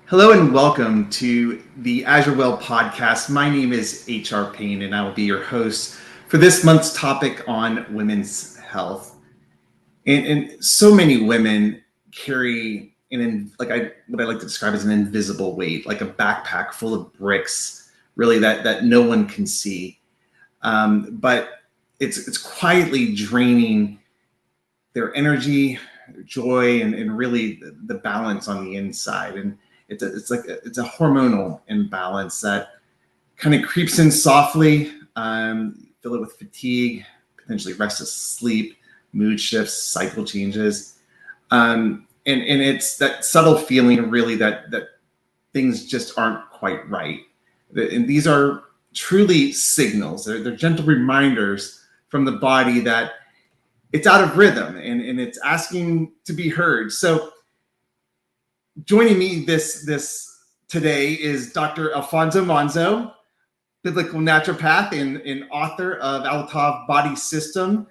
Hello and welcome to the AzureWell podcast. My name is HR Payne and I will be your host for this month's topic on women's health. And so many women carry what I like to describe as an invisible weight, like a backpack full of bricks, really that no one can see. But it's quietly draining their energy, their joy, and really the balance on the inside. And it's a hormonal imbalance that kind of creeps in softly. Fill it with fatigue, potentially restless sleep, mood shifts, cycle changes, and it's that subtle feeling really that things just aren't quite right. And these are truly signals. They're gentle reminders from the body that it's out of rhythm and it's asking to be heard. So joining me this today is Dr. Alphonzo Monzo, biblical naturopath and author of Alphonzo Body System.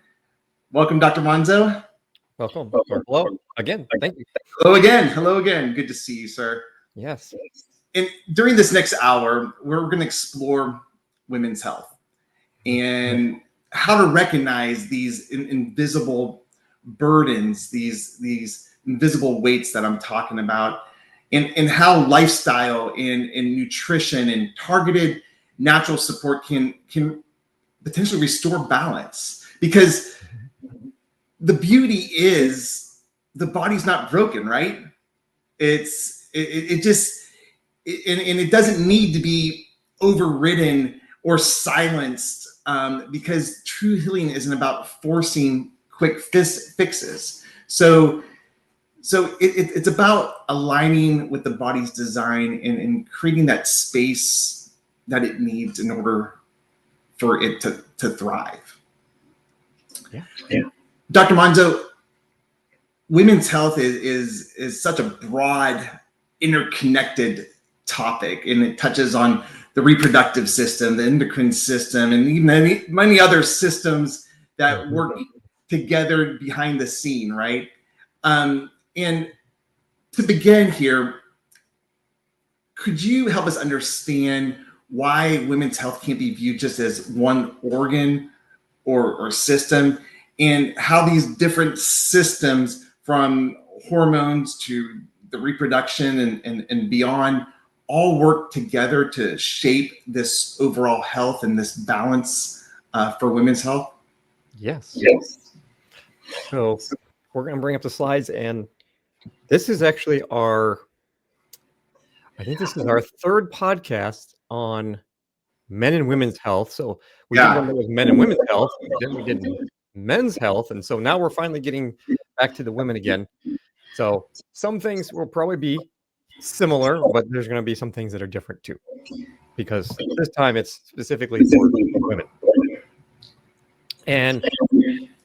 Welcome, Dr. Monzo. Welcome. Hello again. Thank you. Hello again. Hello again. Good to see you, sir. Yes. And during this next hour, we're going to explore women's health and how to recognize these invisible burdens, these invisible weights that I'm talking about, and how lifestyle and nutrition and targeted natural support can potentially restore balance. Because the beauty is the body's not broken, right? It doesn't need to be overridden or silenced, because true healing isn't about forcing quick fixes. So it's about aligning with the body's design and creating that space that it needs in order for it to thrive. Yeah. Dr. Monzo, women's health is such a broad, interconnected topic, and it touches on the reproductive system, the endocrine system, and even many other systems that work together behind the scene, right? And to begin here, could you help us understand why women's health can't be viewed just as one organ or system, and how these different systems, from hormones to the reproduction and beyond, all work together to shape this overall health and this balance for women's health? Yes. So we're going to bring up the slides, and this is actually our third podcast on men and women's health. So we did one that was men and women's health, then we did men's health, and so now we're finally getting back to the women again. So some things will probably be similar, but there's going to be some things that are different too, because this time it's specifically for women. And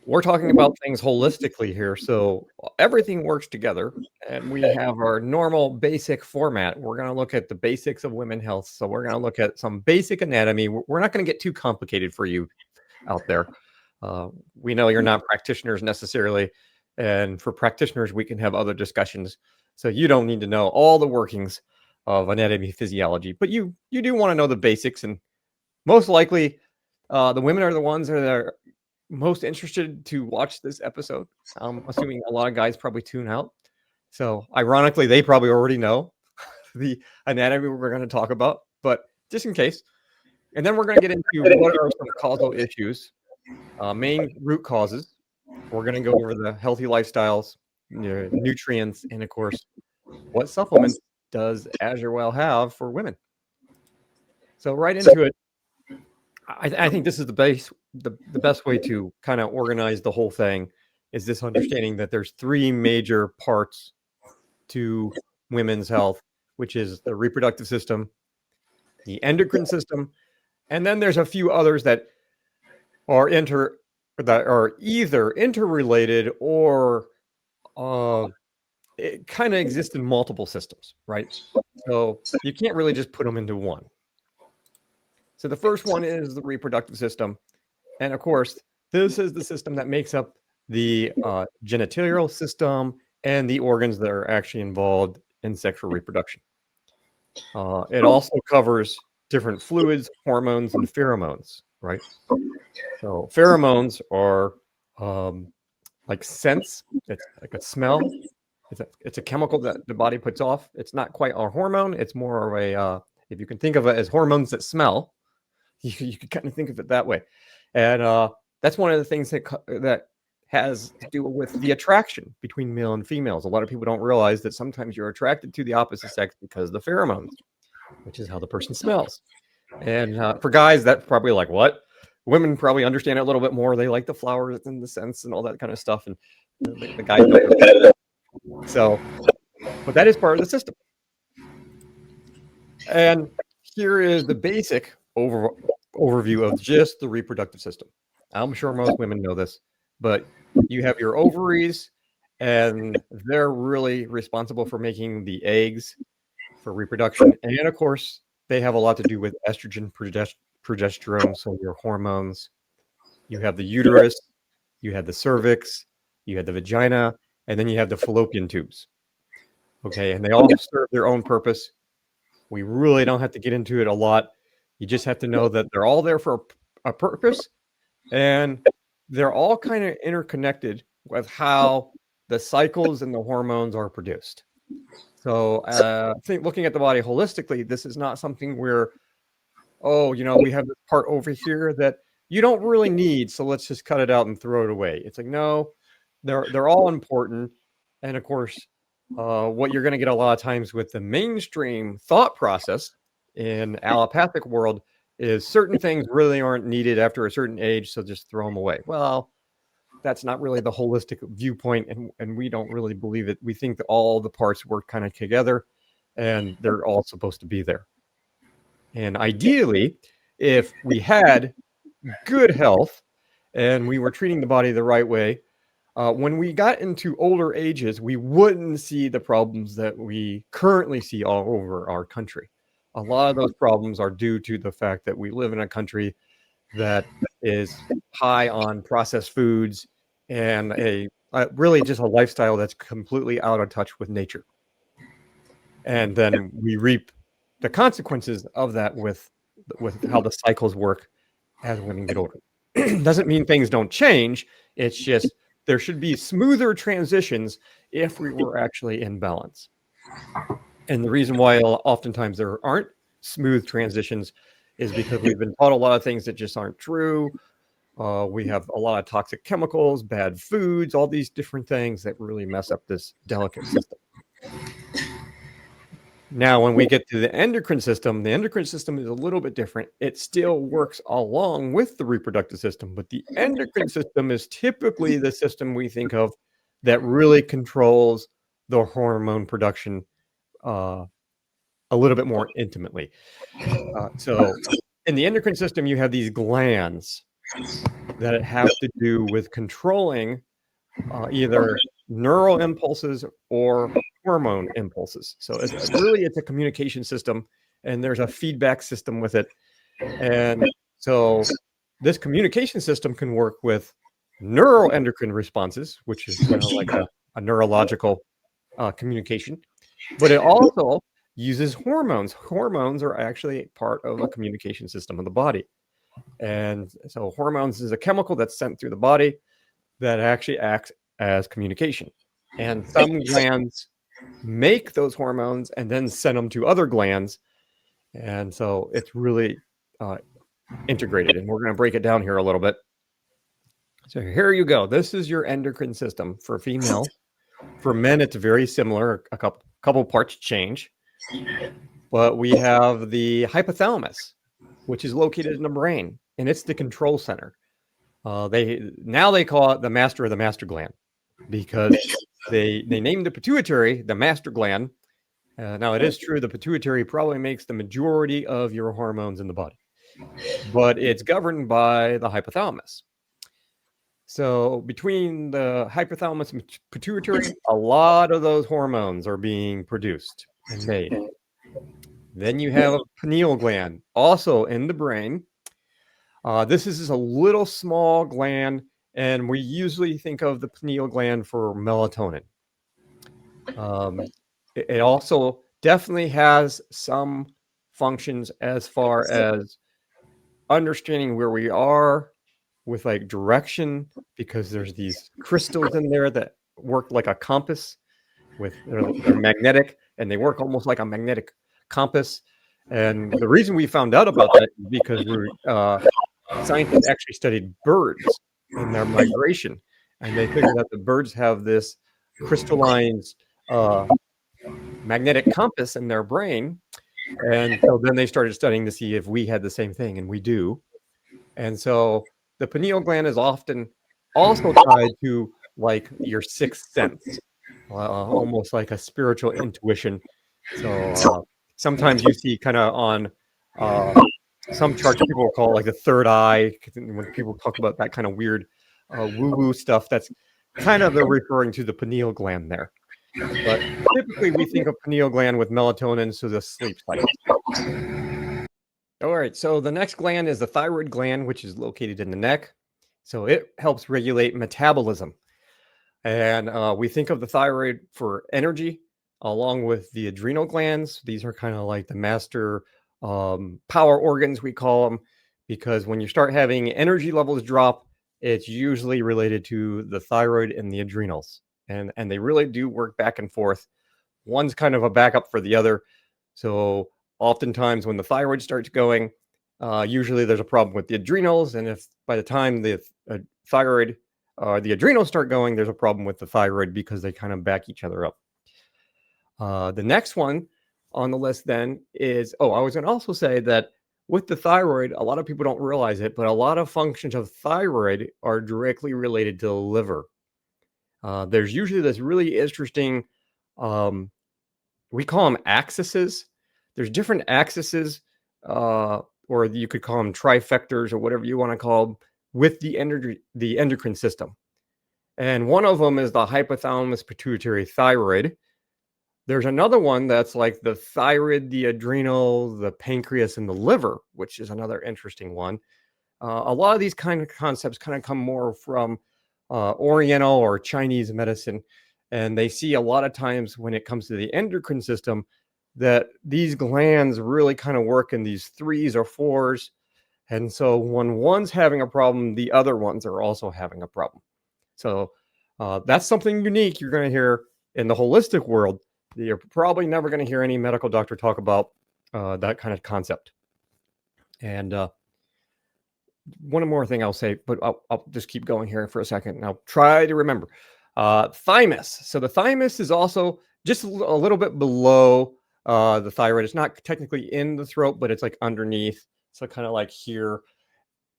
we're talking about things holistically here. So everything works together, and we have our normal basic format. We're going to look at the basics of women's health. So we're going to look at some basic anatomy. We're not going to get too complicated for you out there. We know you're not practitioners necessarily. And for practitioners, we can have other discussions. So you don't need to know all the workings of anatomy, physiology, but you do want to know the basics. And most likely, the women are the ones that are most interested to watch this episode. I'm assuming a lot of guys probably tune out. So ironically, they probably already know the anatomy we're going to talk about, but just in case. And then we're going to get into what are some causal issues, main root causes. We're going to go over the healthy lifestyles, nutrients, and of course, what supplements does AzureWell have for women? So right into it. I think this is the best way to kind of organize the whole thing, is this understanding that there's three major parts to women's health, which is the reproductive system, the endocrine system, and then there's a few others that are either interrelated or it kind of exist in multiple systems, right? So you can't really just put them into one. So the first one is the reproductive system. And of course, this is the system that makes up the genitalial system and the organs that are actually involved in sexual reproduction. It also covers different fluids, hormones, and pheromones, right? So pheromones are like scents. It's like a smell. It's a chemical that the body puts off. It's not quite a hormone. It's more of a, if you can think of it as hormones that smell, you can kind of think of it that way. And that's one of the things that has to do with the attraction between male and females. A lot of people don't realize that sometimes you're attracted to the opposite sex because of the pheromones, which is how the person smells. And for guys, that's probably like, what? Women probably understand it a little bit more. They like the flowers and the scents and all that kind of stuff. And the guys don't. So, but that is part of the system. And here is the basic overview of just the reproductive system. I'm sure most women know this, but you have your ovaries, and they're really responsible for making the eggs for reproduction. And of course, they have a lot to do with estrogen, progesterone, so your hormones. You have the uterus, you have the cervix, you have the vagina, and then you have the fallopian tubes. Okay, and they all serve their own purpose. We really don't have to get into it a lot. You just have to know that they're all there for a purpose, and they're all kind of interconnected with how the cycles and the hormones are produced. So I think looking at the body holistically, this is not something where, oh, we have this part over here that you don't really need, so let's just cut it out and throw it away. It's like, no, they're all important. And of course, what you're going to get a lot of times with the mainstream thought process in allopathic world is certain things really aren't needed after a certain age, so just throw them away. Well, that's not really the holistic viewpoint, and we don't really believe it. We think that all the parts work kind of together, and they're all supposed to be there. And ideally, if we had good health and we were treating the body the right way, when we got into older ages, we wouldn't see the problems that we currently see all over our country. A lot of those problems are due to the fact that we live in a country that is high on processed foods and really just a lifestyle that's completely out of touch with nature. And then we reap the consequences of that with how the cycles work as women get older. Doesn't mean things don't change. It's just there should be smoother transitions if we were actually in balance. And the reason why oftentimes there aren't smooth transitions is because we've been taught a lot of things that just aren't true. We have a lot of toxic chemicals, bad foods, all these different things that really mess up this delicate system. Now, when we get to the endocrine system is a little bit different. It still works along with the reproductive system, but the endocrine system is typically the system we think of that really controls the hormone production a little bit more intimately. So in the endocrine system, you have these glands that have to do with controlling either neural impulses or hormone impulses. So it's a communication system, and there's a feedback system with it. And so this communication system can work with neuroendocrine responses, which is kind of like a neurological communication, but it also uses hormones. Hormones are actually part of a communication system of the body. And so hormones is a chemical that's sent through the body that actually acts as communication. And some glands make those hormones and then send them to other glands. And so it's really integrated. And we're going to break it down here a little bit. So here you go. This is your endocrine system for female. For men, it's very similar. A couple parts change. But we have the hypothalamus, which is located in the brain, and it's the control center. They call it the master of the master gland, because they named the pituitary the master gland. Now, it is true the pituitary probably makes the majority of your hormones in the body, but it's governed by the hypothalamus. So between the hypothalamus and pituitary, a lot of those hormones are being produced and made. Then you have a pineal gland, also in the brain. This is a little small gland, and we usually think of the pineal gland for melatonin. It also definitely has some functions as far as understanding where we are with like direction, because there's these crystals in there that work like a compass they're magnetic, and they work almost like a magnetic compass. And the reason we found out about that is because scientists actually studied birds and their migration, and they figured that the birds have this crystalline uh, magnetic compass in their brain. And so then they started studying to see if we had the same thing, and we do. And so the pineal gland is often also tied to like your sixth sense, almost like a spiritual intuition. So sometimes you see kind of on uh, some charts, people will call it like the third eye. When people talk about that kind of weird woo-woo stuff, that's kind of they're referring to the pineal gland there. But typically we think of pineal gland with melatonin, so the sleep cycle. All right, so the next gland is the thyroid gland, which is located in the neck. So it helps regulate metabolism. And we think of the thyroid for energy along with the adrenal glands. These are kind of like the master power organs, we call them, because when you start having energy levels drop, it's usually related to the thyroid and the adrenals. And they really do work back and forth. One's kind of a backup for the other. So oftentimes when the thyroid starts going, usually there's a problem with the adrenals. And if by the time the thyroid the adrenals start going, there's a problem with the thyroid, because they kind of back each other up. The next one on the list then is, I was going to also say that with the thyroid, a lot of people don't realize it, but a lot of functions of thyroid are directly related to the liver. There's usually this really interesting, we call them axes. There's different axes, or you could call them trifectors or whatever you want to call them, with the endocrine system. And one of them is the hypothalamus pituitary thyroid. There's another one that's like the thyroid, the adrenal, the pancreas, and the liver, which is another interesting one. A lot of these kind of concepts kind of come more from Oriental or Chinese medicine. And they see a lot of times when it comes to the endocrine system that these glands really kind of work in these threes or fours. And so when one's having a problem, the other ones are also having a problem. So that's something unique you're going to hear in the holistic world. You're probably never going to hear any medical doctor talk about that kind of concept. And one more thing I'll say, but I'll just keep going here for a second, and I'll try to remember. Thymus. So the thymus is also just a little bit below the thyroid. It's not technically in the throat, but it's like underneath. So kind of like here.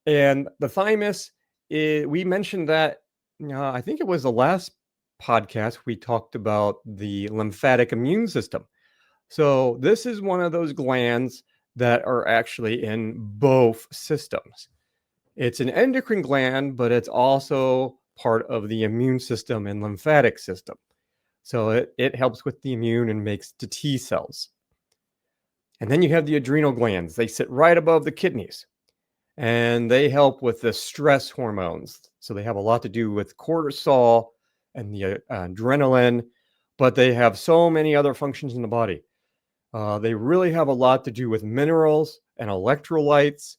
And the thymus, we mentioned that, I think it was the last podcast, we talked about the lymphatic immune system. So this is one of those glands that are actually in both systems. It's an endocrine gland, but it's also part of the immune system and lymphatic system. So it helps with the immune and makes the T cells. And then you have the adrenal glands. They sit right above the kidneys, and they help with the stress hormones. So they have a lot to do with cortisol and the adrenaline, but they have so many other functions in the body. They really have a lot to do with minerals and electrolytes.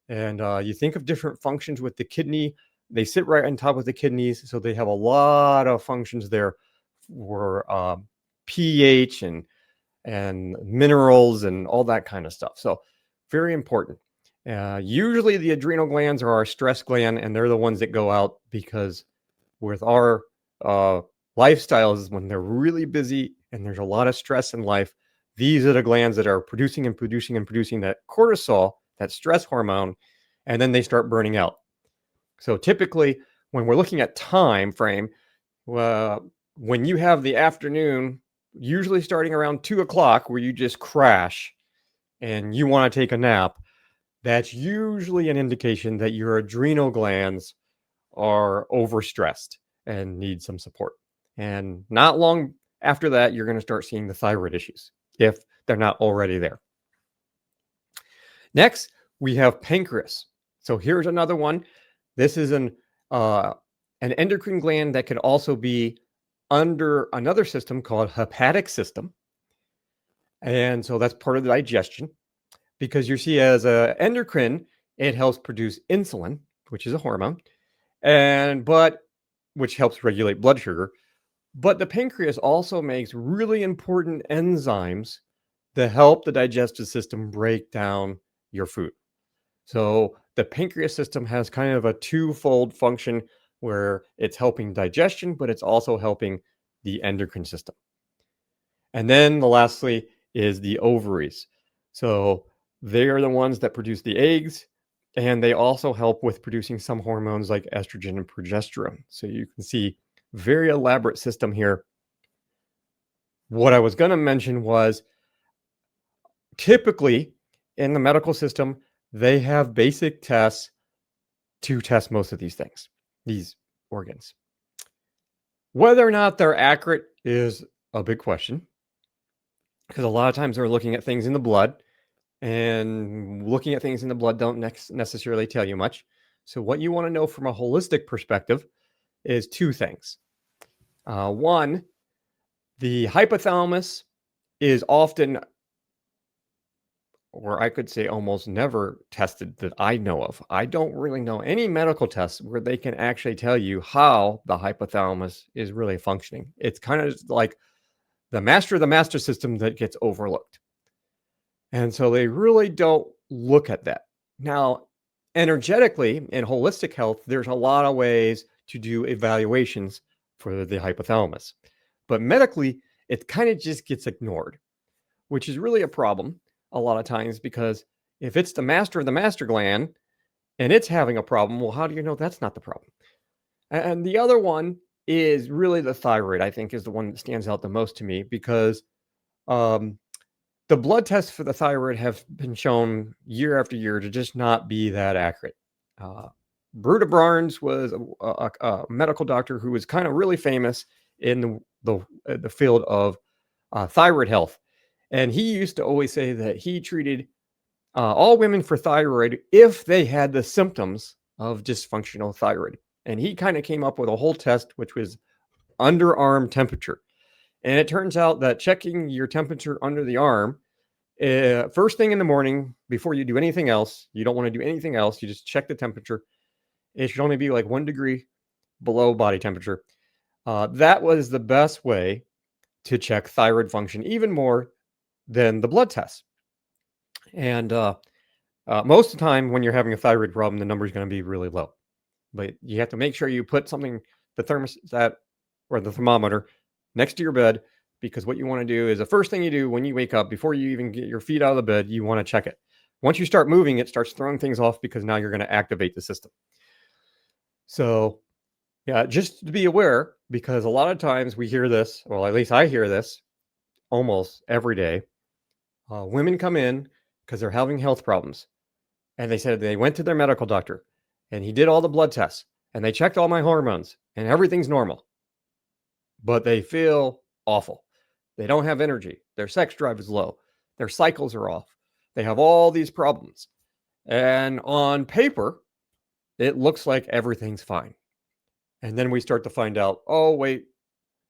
And you think of different functions with the kidney. They sit right on top of the kidneys. So they have a lot of functions there for pH and minerals and all that kind of stuff. So very important. Usually the adrenal glands are our stress gland, and they're the ones that go out because with our lifestyles, when they're really busy and there's a lot of stress in life, these are the glands that are producing that cortisol, that stress hormone, and then they start burning out. So typically, when we're looking at time frame, when you have the afternoon, usually starting around 2:00, where you just crash and you want to take a nap, that's usually an indication that your adrenal glands are overstressed and need some support. And not long after that, you're going to start seeing the thyroid issues if they're not already there. Next, we have pancreas. So here's another one. This is an endocrine gland that could also be under another system called hepatic system. And so that's part of the digestion, because you see, as a endocrine, it helps produce insulin, which is a hormone, but which helps regulate blood sugar. But the pancreas also makes really important enzymes that help the digestive system break down your food. So the pancreas system has kind of a twofold function where it's helping digestion, but it's also helping the endocrine system. And then lastly is the ovaries. So they are the ones that produce the eggs, and they also help with producing some hormones like estrogen and progesterone. So you can see, very elaborate system here. What I was going to mention was, typically in the medical system, they have basic tests to test most of these things, these organs. Whether or not they're accurate is a big question, because a lot of times they're looking at things in the blood, and looking at things in the blood don't necessarily tell you much. So what you want to know from a holistic perspective is two things. One, the hypothalamus is often, or I could say almost never, tested that I know of. I don't really know any medical tests where they can actually tell you how the hypothalamus is really functioning. It's kind of like the master system that gets overlooked. And so they really don't look at that. Now, energetically, in holistic health, there's a lot of ways to do evaluations for the hypothalamus. But medically, it kind of just gets ignored, which is really a problem a lot of times, because if it's the master of the master gland and it's having a problem, well, how do you know that's not the problem? And the other one is really the thyroid, I think, is the one that stands out the most to me, because um, the blood tests for the thyroid have been shown year after year to just not be that accurate. Bruta Barnes was a medical doctor who was kind of really famous in the field of thyroid health. And he used to always say that he treated all women for thyroid if they had the symptoms of dysfunctional thyroid. And he kind of came up with a whole test, which was underarm temperature. And it turns out that checking your temperature under the arm, first thing in the morning, before you do anything else, you don't want to do anything else, you just check the temperature. It should only be like 1 degree below body temperature. That was the best way to check thyroid function, even more than the blood test. And most of the time when you're having a thyroid problem, the number is going to be really low. But you have to make sure you put something, the thermostat or the thermometer, next to your bed, because what you want to do is the first thing you do when you wake up, before you even get your feet out of the bed, you want to check it. Once you start moving, it starts throwing things off, because now you're going to activate the system. So yeah, just to be aware, because a lot of times we hear this, well, at least I hear this almost every day. Women come in because they're having health problems, and they said they went to their medical doctor and he did all the blood tests and they checked all my hormones and everything's normal, but they feel awful. They don't have energy. Their sex drive is low. Their cycles are off. They have all these problems. And on paper, it looks like everything's fine. And then we start to find out, oh, wait,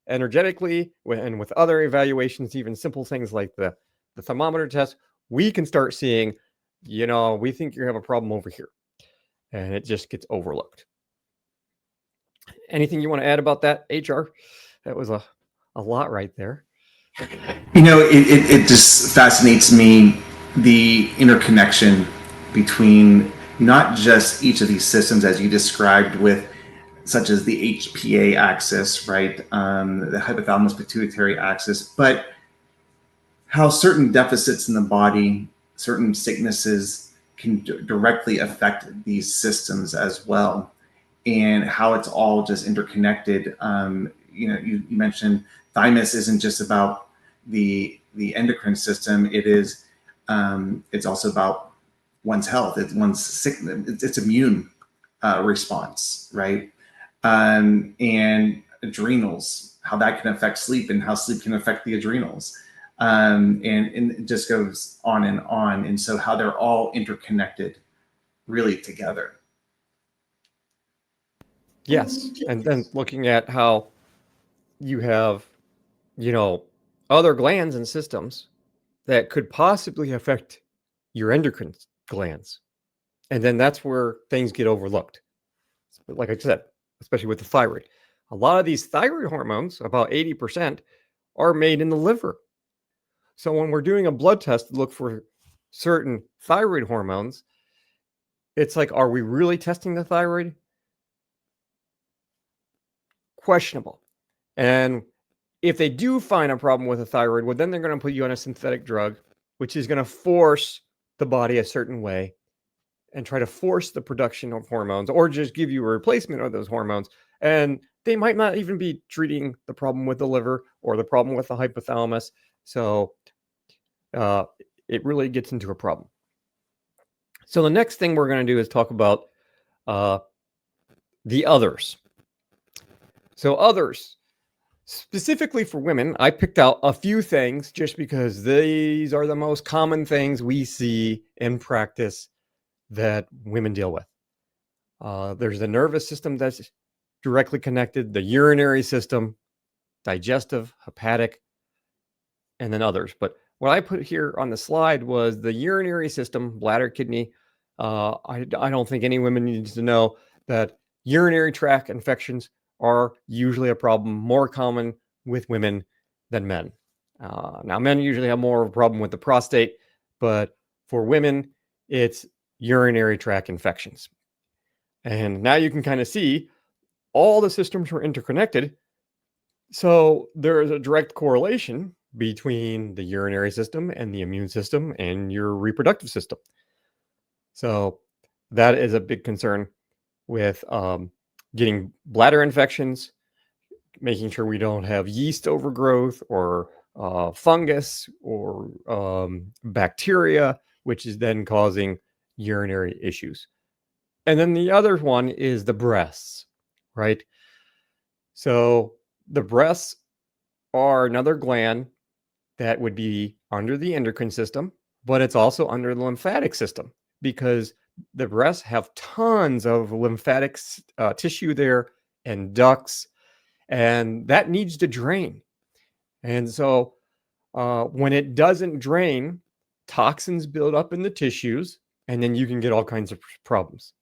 energetically and with other evaluations, even simple things like the thermometer test, we can start seeing, we think you have a problem over here. And it just gets overlooked. Anything you want to add about that, HR? That was a lot right there. It just fascinates me, the interconnection between not just each of these systems as you described, with such as the HPA axis, right? The hypothalamus pituitary axis, but how certain deficits in the body, certain sicknesses can directly affect these systems as well, and how it's all just interconnected. You mentioned thymus isn't just about the endocrine system. It's also about one's health. It's one's sickness. It's immune response, right? And adrenals, how that can affect sleep, and how sleep can affect the adrenals. And it just goes on and on. And so how they're all interconnected really together. Yes. And then looking at how you have, other glands and systems that could possibly affect your endocrine glands. And then that's where things get overlooked. Like I said, especially with the thyroid. A lot of these thyroid hormones, about 80%, are made in the liver. So when we're doing a blood test to look for certain thyroid hormones, it's like, are we really testing the thyroid? Questionable. And if they do find a problem with the thyroid, well, then they're going to put you on a synthetic drug, which is going to force the body a certain way and try to force the production of hormones, or just give you a replacement of those hormones. And they might not even be treating the problem with the liver or the problem with the hypothalamus. So it really gets into a problem. So the next thing we're going to do is talk about the others. So others, specifically for women, I picked out a few things just because these are the most common things we see in practice that women deal with. There's the nervous system that's directly connected, the urinary system, digestive, hepatic, and then others. But what I put here on the slide was the urinary system, bladder, kidney. I don't think any women needs to know that urinary tract infections are usually a problem, more common with women than men. Now, men usually have more of a problem with the prostate, but for women, it's urinary tract infections. And now you can kind of see all the systems are interconnected. So there is a direct correlation between the urinary system and the immune system and your reproductive system. So that is a big concern with getting bladder infections, making sure we don't have yeast overgrowth or fungus or bacteria, which is then causing urinary issues. And then the other one is the breasts, right? So the breasts are another gland that would be under the endocrine system, but it's also under the lymphatic system because the breasts have tons of lymphatic tissue there and ducts, and that needs to drain. And so when it doesn't drain, toxins build up in the tissues, and then you can get all kinds of problems.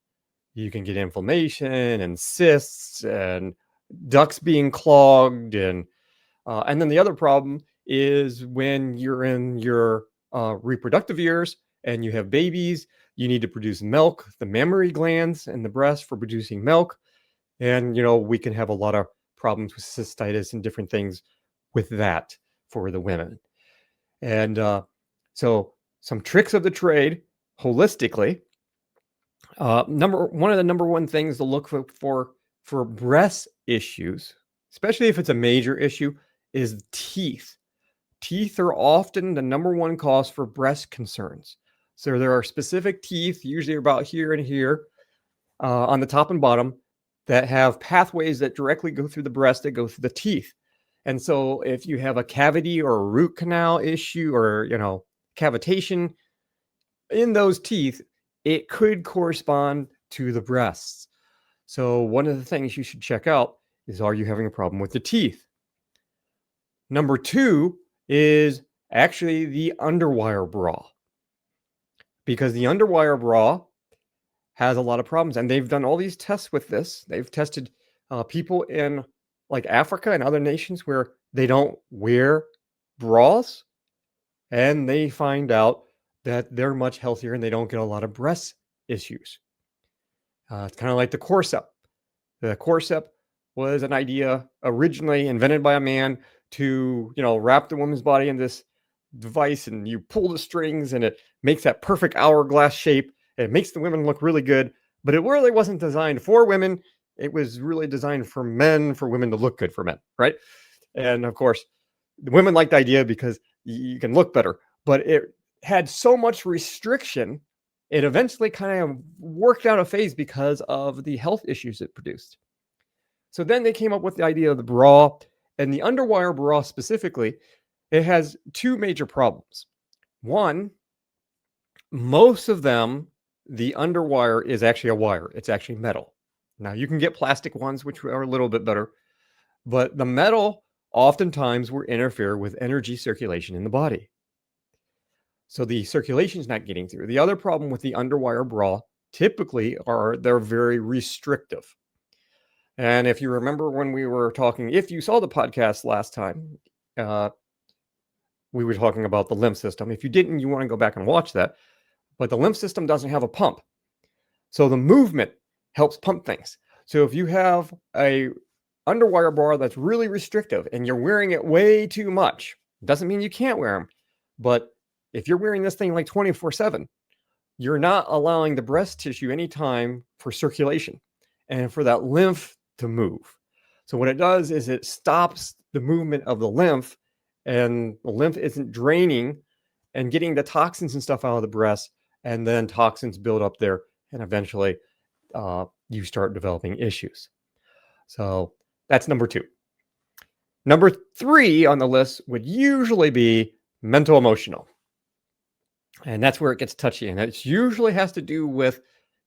You can get inflammation and cysts and ducts being clogged. And then the other problem is when you're in your reproductive years and you have babies, you need to produce milk, the mammary glands and the breast for producing milk. And, we can have a lot of problems with cystitis and different things with that for the women. And so some tricks of the trade holistically. One of the number one things to look for breast issues, especially if it's a major issue, is teeth. Teeth are often the number one cause for breast concerns. So there are specific teeth, usually about here and here, on the top and bottom, that have pathways that directly go through the breast that go through the teeth. And so if you have a cavity or a root canal issue or, cavitation in those teeth, it could correspond to the breasts. So one of the things you should check out is, are you having a problem with the teeth? Number two is actually the underwire bra, because the underwire bra has a lot of problems, and they've done all these tests with this. They've tested people in like Africa and other nations where they don't wear bras, and they find out that they're much healthier and they don't get a lot of breast issues. It's kind of like the corset. The corset was an idea originally invented by a man to, wrap the woman's body in this device, and you pull the strings and it makes that perfect hourglass shape. It makes the women look really good, but it really wasn't designed for women. It was really designed for men, for women to look good for men, right? And of course, the women liked the idea because you can look better, but it had so much restriction, it eventually kind of worked out of phase because of the health issues it produced. So then they came up with the idea of the bra, and the underwire bra specifically. It has two major problems. One, most of them, the underwire is actually a wire. It's actually metal. Now, you can get plastic ones, which are a little bit better, but the metal oftentimes will interfere with energy circulation in the body. So the circulation is not getting through. The other problem with the underwire bra typically are they're very restrictive. And if you remember when we were talking, if you saw the podcast last time, we were talking about the lymph system. If you didn't, you want to go back and watch that. But the lymph system doesn't have a pump. So the movement helps pump things. So if you have a underwire bra that's really restrictive and you're wearing it way too much, doesn't mean you can't wear them. But if you're wearing this thing like 24/7, you're not allowing the breast tissue any time for circulation and for that lymph to move. So what it does is it stops the movement of the lymph, and the lymph isn't draining and getting the toxins and stuff out of the breast, and then toxins build up there, and eventually you start developing issues. So that's number 2. Number 3 on the list would usually be mental emotional. And that's where it gets touchy. And it usually has to do with,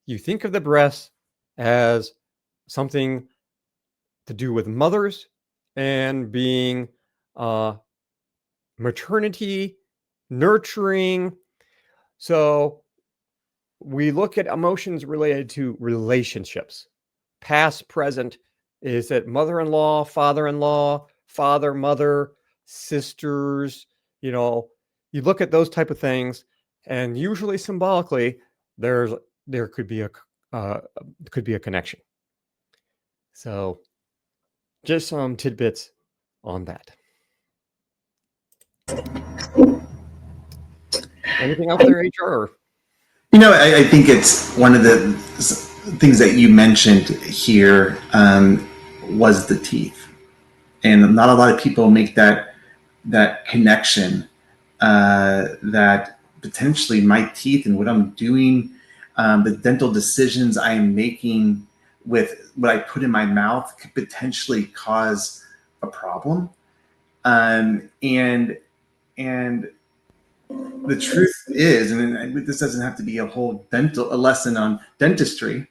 you think of the breast as something to do with mothers and being maternity, nurturing. So we look at emotions related to relationships. Past, present. Is it mother-in-law, father-in-law, father, mother, sisters? You look at those type of things, and usually symbolically, there could be a connection. So just some tidbits on that. Anything else there, HR? I think it's one of the things that you mentioned here was the teeth, and not a lot of people make that connection that potentially my teeth and what I'm doing, the dental decisions I am making with what I put in my mouth could potentially cause a problem. And the truth is, and this doesn't have to be a whole a lesson on dentistry,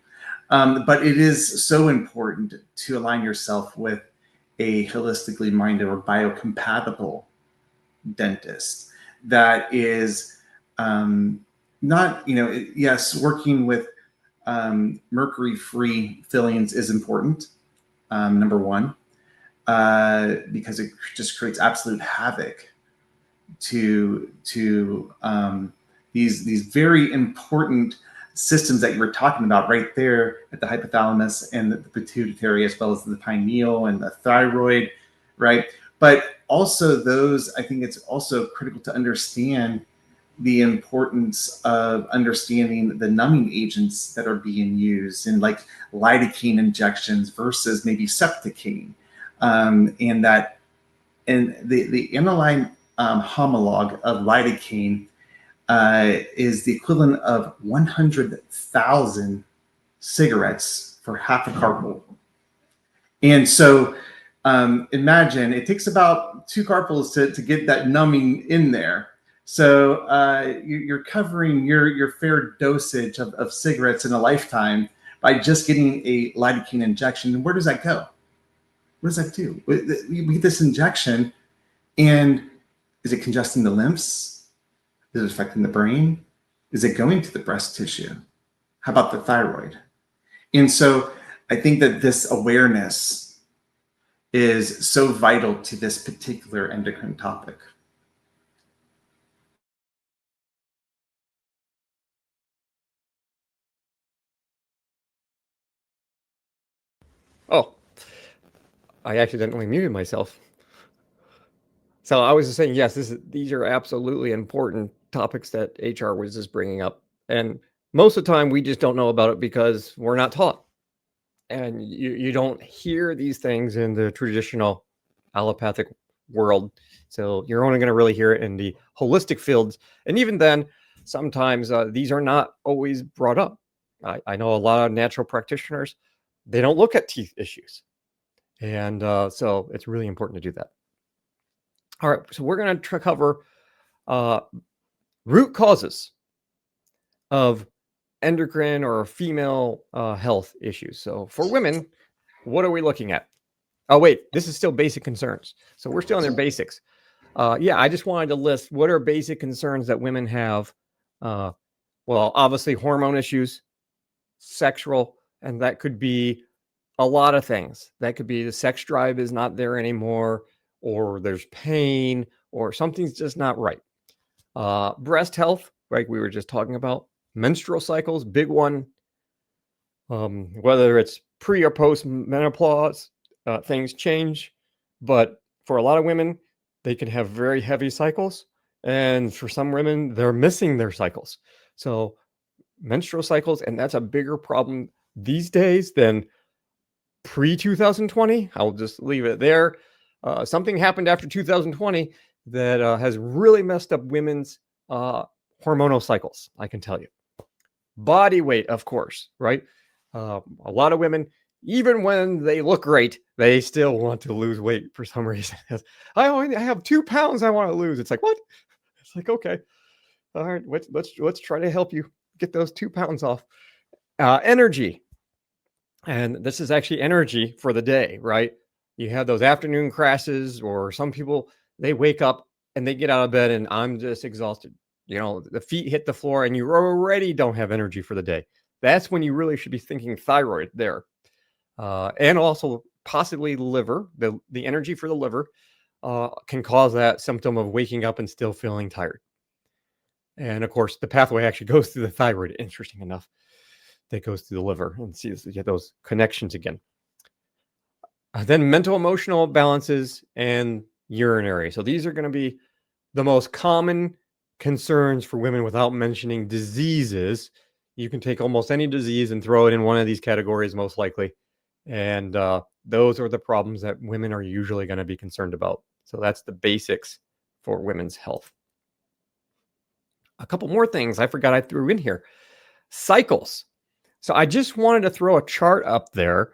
but it is so important to align yourself with a holistically minded or biocompatible dentist that is not, yes, working with mercury-free fillings is important, number one, because it just creates absolute havoc to these very important systems that you were talking about right there at the hypothalamus and the pituitary, as well as the pineal and the thyroid, right? But also those, I think it's also critical to understand the importance of understanding the numbing agents that are being used, and like lidocaine injections versus maybe septicaine, and the aniline homolog of lidocaine is the equivalent of 100,000 cigarettes for half a carpool. And so imagine it takes about 2 carpools to get that numbing in there. So you're covering your fair dosage of cigarettes in a lifetime by just getting a lidocaine injection. And where does that go? What does that do? We get this injection, and is it congesting the lymphs? Is it affecting the brain? Is it going to the breast tissue? How about the thyroid? And so I think that this awareness is so vital to this particular endocrine topic. Oh, I accidentally muted myself. So I was just saying, yes, these are absolutely important topics that HR was just bringing up. And most of the time, we just don't know about it because we're not taught. And you don't hear these things in the traditional allopathic world. So you're only going to really hear it in the holistic fields. And even then, sometimes these are not always brought up. I know a lot of natural practitioners, they don't look at teeth issues. And so it's really important to do that. All right, so we're going to cover root causes of endocrine or female health issues. So for women, what are we looking at? Oh, wait, this is still basic concerns. So we're still in their basics. I just wanted to list what are basic concerns that women have. Well, obviously hormone issues, sexual, and that could be a lot of things. That could be the sex drive is not there anymore, or there's pain, or something's just not right. Breast health, like we were just talking about, menstrual cycles, big one. Whether it's pre or post menopause, things change. But for a lot of women, they can have very heavy cycles. And for some women, they're missing their cycles. So menstrual cycles, and that's a bigger problem these days than pre 2020. I'll just leave it there. Something happened after 2020 that has really messed up women's hormonal cycles, I can tell you. Body weight, of course, right? A lot of women, even when they look great, they still want to lose weight for some reason. I have 2 pounds I want to lose. It's like, what? It's like, okay, all right, let's try to help you get those 2 pounds off. Energy, and this is actually energy for the day, right? You have those afternoon crashes, or some people, they wake up and they get out of bed and I'm just exhausted. The feet hit the floor and you already don't have energy for the day. That's when you really should be thinking thyroid there. And also possibly liver. The energy for the liver can cause that symptom of waking up and still feeling tired. And of course, the pathway actually goes through the thyroid, interesting enough. That goes through the liver, and see if you get those connections again. Then mental emotional balances and urinary. So these are going to be the most common concerns for women without mentioning diseases. You can take almost any disease and throw it in one of these categories, most likely. And those are the problems that women are usually going to be concerned about. So that's the basics for women's health. A couple more things I forgot I threw in here. Cycles. So I just wanted to throw a chart up there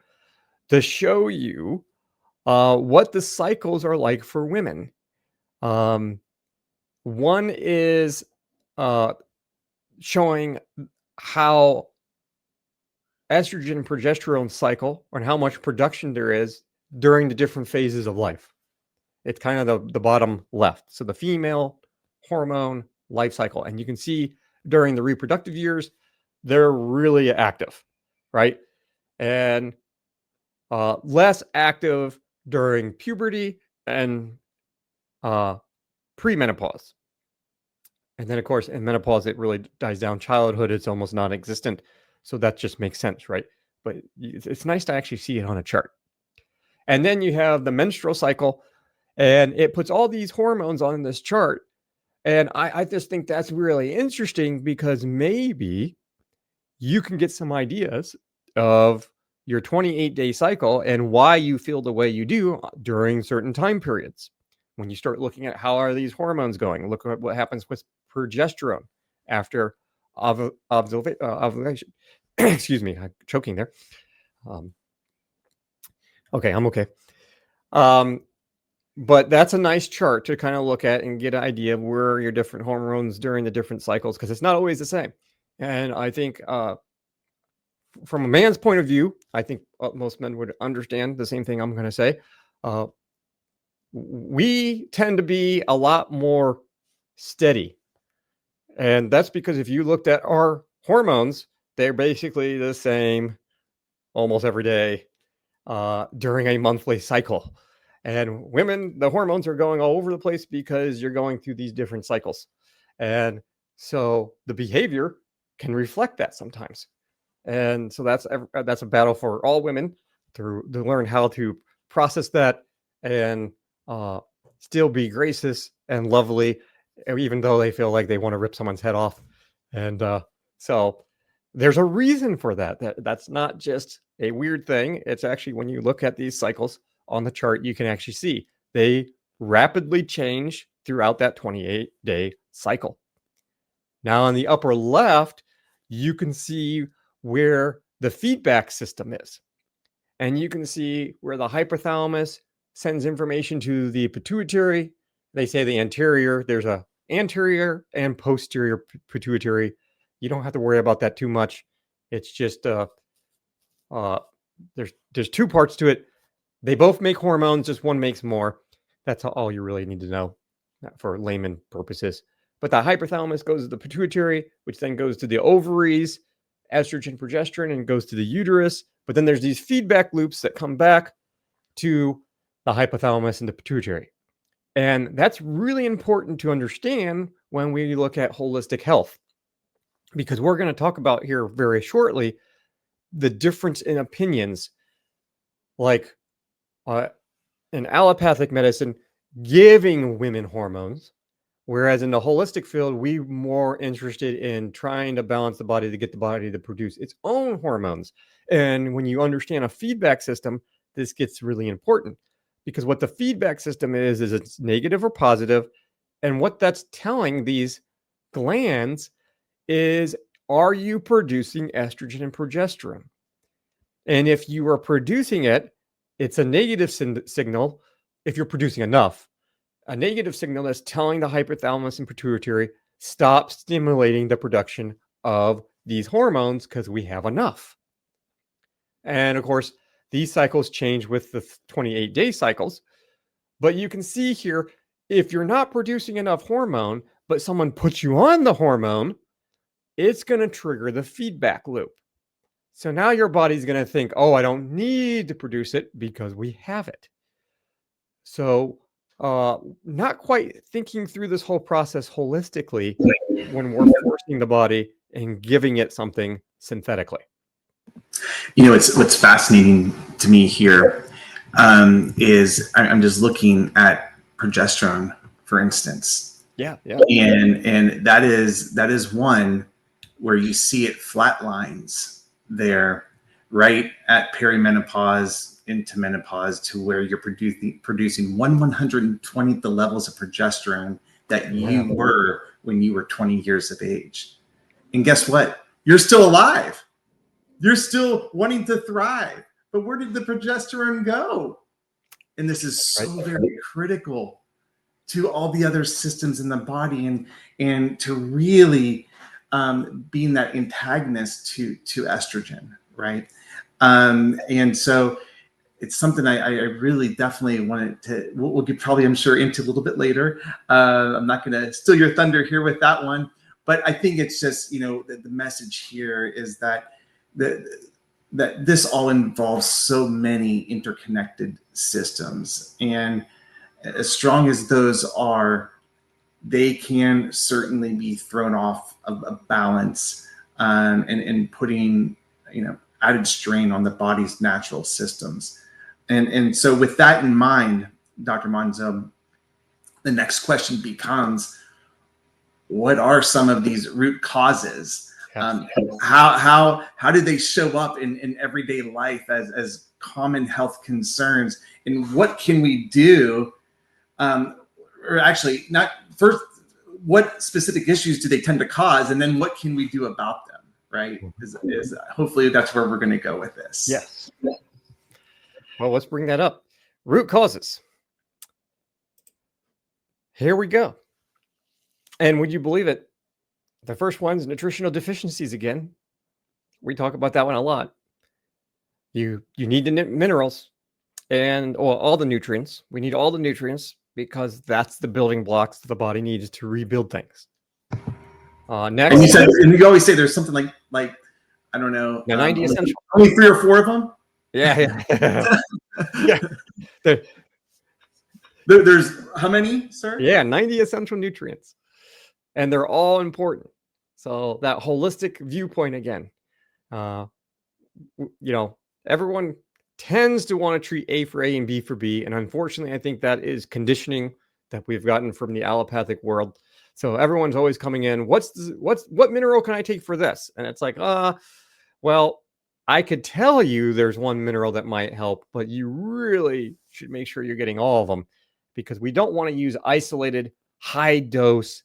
to show you what the cycles are like for women. One is showing how estrogen progesterone cycle, and how much production there is during the different phases of life. It's kind of the bottom left. So the female hormone life cycle. And you can see during the reproductive years, they're really active, right? And less active during puberty and premenopause. And then, of course, in menopause, it really dies down. Childhood, it's almost non-existent. So that just makes sense, right? But it's nice to actually see it on a chart. And then you have the menstrual cycle, and it puts all these hormones on this chart. And I just think that's really interesting, because maybe you can get some ideas of your 28-day cycle and why you feel the way you do during certain time periods. When you start looking at how are these hormones going, look at what happens with progesterone after ovulation. Excuse me, I'm choking there. Okay, I'm okay. But that's a nice chart to kind of look at and get an idea of where your different hormones during the different cycles, because it's not always the same. And I think from a man's point of view, I think most men would understand the same thing I'm going to say. We tend to be a lot more steady. And that's because if you looked at our hormones, they're basically the same almost every day during a monthly cycle. And women, the hormones are going all over the place because you're going through these different cycles. And so the behavior can reflect that sometimes. And so that's a battle for all women to learn how to process that and still be gracious and lovely, even though they feel like they want to rip someone's head off. And so there's a reason for that. That's not just a weird thing. It's actually, when you look at these cycles on the chart, you can actually see they rapidly change throughout that 28-day cycle. Now, on the upper left, you can see where the feedback system is. And you can see where the hypothalamus sends information to the pituitary. They say the anterior. There's a anterior and posterior pituitary. You don't have to worry about that too much. It's just there's 2 parts to it. They both make hormones, just one makes more. That's all you really need to know. for layman purposes. But the hypothalamus goes to the pituitary, which then goes to the ovaries, estrogen, progesterone, and goes to the uterus. But then there's these feedback loops that come back to the hypothalamus and the pituitary. And that's really important to understand when we look at holistic health, because we're going to talk about here very shortly the difference in opinions, like in allopathic medicine, giving women hormones, whereas in the holistic field, we're more interested in trying to balance the body to get the body to produce its own hormones. And when you understand a feedback system, this gets really important, because what the feedback system is it's negative or positive. And what that's telling these glands is, are you producing estrogen and progesterone? And if you are producing it, it's a negative signal if you're producing enough. A negative signal that's telling the hypothalamus and pituitary, stop stimulating the production of these hormones because we have enough. And of course, these cycles change with the 28-day cycles. But you can see here, if you're not producing enough hormone, but someone puts you on the hormone, it's going to trigger the feedback loop. So now your body's going to think, oh, I don't need to produce it because we have it. So not quite thinking through this whole process holistically when we're forcing the body and giving it something synthetically. What's fascinating to me here is I'm just looking at progesterone, for instance. Yeah. And that is one where you see it flatlines there, right at perimenopause into menopause, to where you're producing 120th the levels of progesterone that you were when you were 20 years of age. And guess what? You're still alive. You're still wanting to thrive. But where did the progesterone go? And this is so very critical to all the other systems in the body, and to really being that antagonist to estrogen, right? And so it's something I really definitely wanted to, we'll get probably, I'm sure, into a little bit later. I'm not going to steal your thunder here with that one, but I think it's just, the message here is that that this all involves so many interconnected systems. And as strong as those are, they can certainly be thrown off of balance, and putting, added strain on the body's natural systems. And so with that in mind, Dr. Monzo, the next question becomes, what are some of these root causes? How do they show up in everyday life as common health concerns? And what can we do? Or actually, not first, what specific issues do they tend to cause? And then what can we do about them, right? Is hopefully that's where we're going to go with this. Yes. Well, let's bring that up. Root causes. Here we go. And would you believe it? The first one's nutritional deficiencies again. We talk about that one a lot. You need the minerals and all the nutrients. We need all the nutrients because that's the building blocks the body needs to rebuild things. Next, and you always say there's something like I don't know, 90 essential. Only 3 or 4 of them. Yeah. Yeah. There's how many, sir? Yeah, 90 essential nutrients, and they're all important. So that holistic viewpoint again, everyone tends to want to treat A for A and B for B. And unfortunately, I think that is conditioning that we've gotten from the allopathic world. So everyone's always coming in, what mineral can I take for this? And it's like, well, I could tell you there's one mineral that might help, but you really should make sure you're getting all of them, because we don't want to use isolated high dose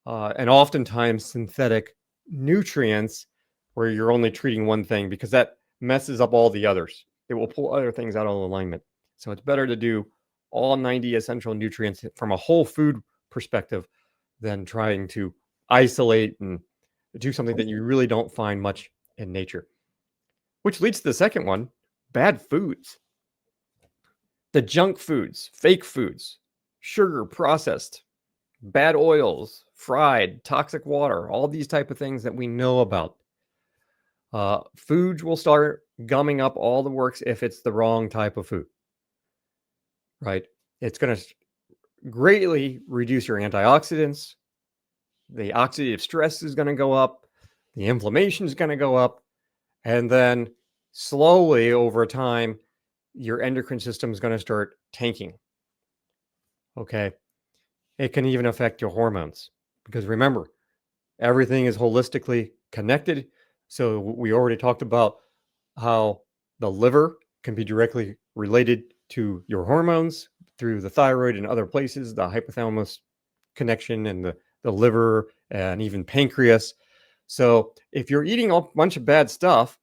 and oftentimes synthetic nutrients where you're only treating one thing, because that messes up all the others. It will pull other things out of alignment. So it's better to do all 90 essential nutrients from a whole food perspective than trying to isolate and do something that you really don't find much in nature. Which leads to the second one, bad foods. The junk foods, fake foods, sugar, processed, bad oils, fried, toxic water, all these type of things that we know about. Foods will start gumming up all the works if it's the wrong type of food, right? It's going to greatly reduce your antioxidants. The oxidative stress is going to go up. The inflammation is going to go up. And then slowly over time, your endocrine system is going to start tanking. Okay. It can even affect your hormones because remember, everything is holistically connected. So we already talked about how the liver can be directly related to your hormones through the thyroid and other places, the hypothalamus connection and the liver and even pancreas. So if you're eating a bunch of bad stuff,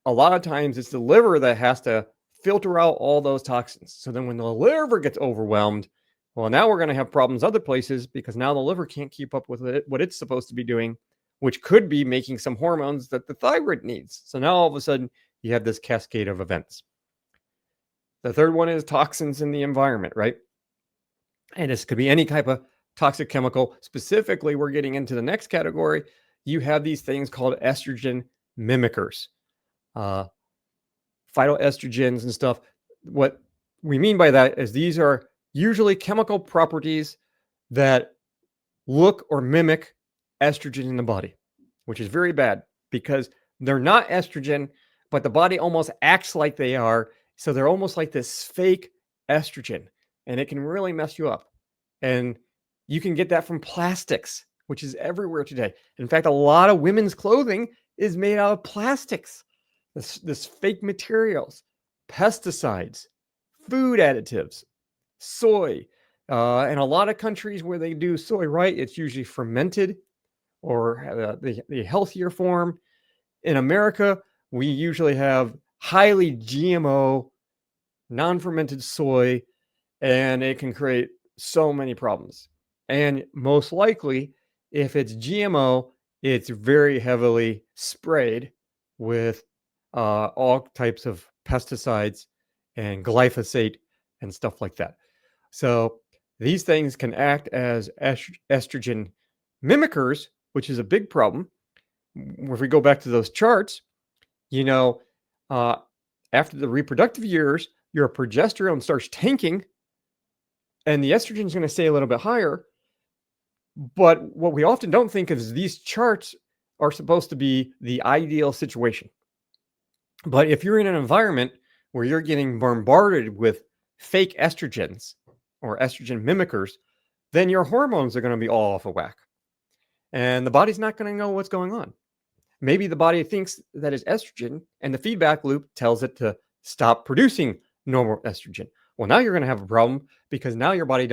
a lot of times it's the liver that has to filter out all those toxins. So then when the liver gets overwhelmed, well, now we're going to have problems other places because now the liver can't keep up with what it's supposed to be doing, which could be making some hormones that the thyroid needs. So now all of a sudden you have this cascade of events. The third one is toxins in the environment, right? And this could be any type of toxic chemical. Specifically, we're getting into the next category. You have these things called estrogen mimickers, phytoestrogens and stuff. What we mean by that is these are usually chemical properties that look or mimic estrogen in the body, which is very bad because they're not estrogen, but the body almost acts like they are. So they're almost like this fake estrogen, and it can really mess you up. And you can get that from plastics, which is everywhere today. In fact, a lot of women's clothing is made out of plastics, this fake materials, pesticides, food additives, soy. In a lot of countries where they do soy right, it's usually fermented or the healthier form. In America, we usually have highly GMO, non-fermented soy, and it can create so many problems. And most likely, if it's GMO, it's very heavily sprayed with all types of pesticides and glyphosate and stuff like that. So these things can act as estrogen mimickers, which is a big problem. If we go back to those charts, you know, after the reproductive years, your progesterone starts tanking and the estrogen is going to stay a little bit higher. But what we often don't think of is these charts are supposed to be the ideal situation. But if you're in an environment where you're getting bombarded with fake estrogens or estrogen mimickers, then your hormones are going to be all off of whack. And the body's not going to know what's going on. Maybe the body thinks that it's estrogen and the feedback loop tells it to stop producing normal estrogen. Well, now you're going to have a problem because now your body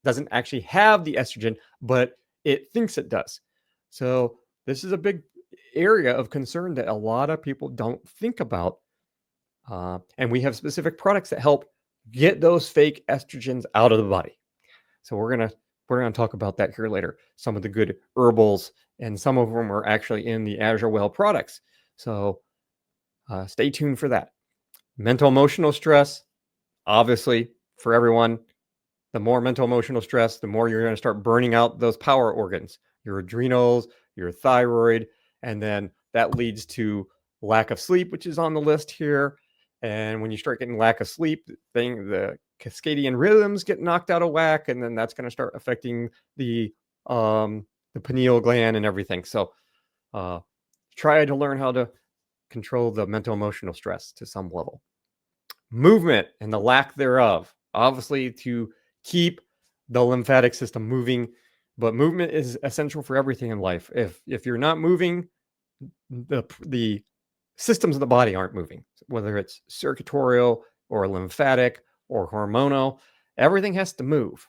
doesn't actually have the estrogen, but it thinks it does. So this is a big area of concern that a lot of people don't think about. And we have specific products that help get those fake estrogens out of the body. So we're gonna talk about that here later. Some of the good herbals, and some of them are actually in the AzureWell products. So stay tuned for that. Mental emotional stress, obviously, for everyone. The more mental emotional stress, the more you're going to start burning out those power organs, your adrenals, your thyroid, and then that leads to lack of sleep, which is on the list here. And when you start getting lack of sleep, the circadian rhythms get knocked out of whack, and then that's going to start affecting the pineal gland and everything. So try to learn how to control the mental emotional stress to some level. Movement and the lack thereof, obviously, to keep the lymphatic system moving, but movement is essential for everything in life. If you're not moving, the systems of the body aren't moving, whether it's circuitorial or lymphatic or hormonal, everything has to move.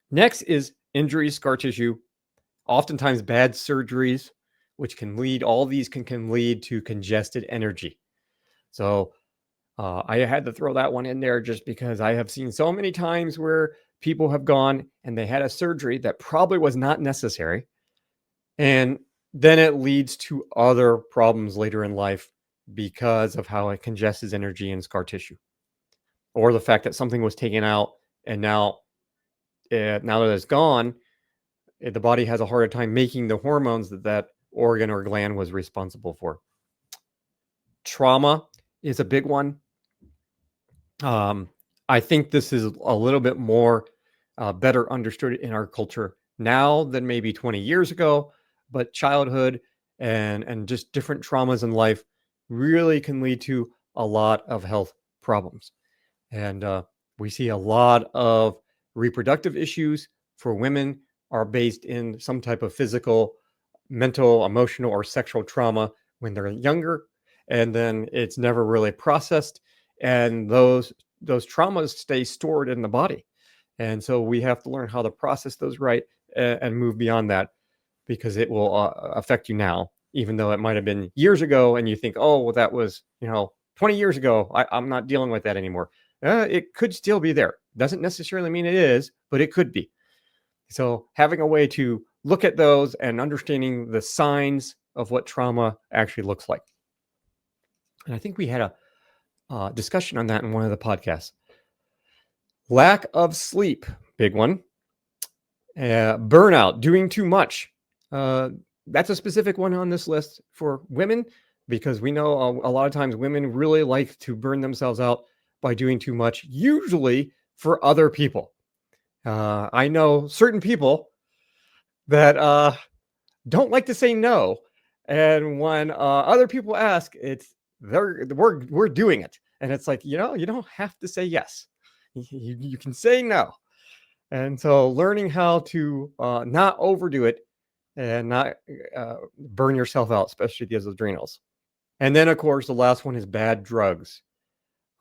Next is injuries, scar tissue, oftentimes bad surgeries, which can lead to congested energy. So I had to throw that one in there just because I have seen so many times where people have gone and they had a surgery that probably was not necessary. And then it leads to other problems later in life because of how it congests energy and scar tissue. Or the fact that something was taken out and now now that it's gone, the body has a harder time making the hormones that organ or gland was responsible for. Trauma is a big one. I think this is a little bit more better understood in our culture now than maybe 20 years ago, but childhood and just different traumas in life really can lead to a lot of health problems. And we see a lot of reproductive issues for women are based in some type of physical, mental, emotional, or sexual trauma when they're younger, and then it's never really processed, and those traumas stay stored in the body. And so we have to learn how to process those right and move beyond that, because it will affect you now, even though it might have been years ago and you think, oh, well, that was 20 years ago, I'm not dealing with that anymore. It could still be there. Doesn't necessarily mean it is, but it could be. So having a way to look at those and understanding the signs of what trauma actually looks like. And I think we had a discussion on that in one of the podcasts. Lack of sleep, big one. Burnout, doing too much. That's a specific one on this list for women, because we know a lot of times women really like to burn themselves out by doing too much, usually for other people. I know certain people that don't like to say no, and when other people ask, we're doing it, and it's like, you don't have to say yes. You can say no. And so learning how to not overdo it and not burn yourself out, especially the adrenals. And then, of course, the last one is bad drugs.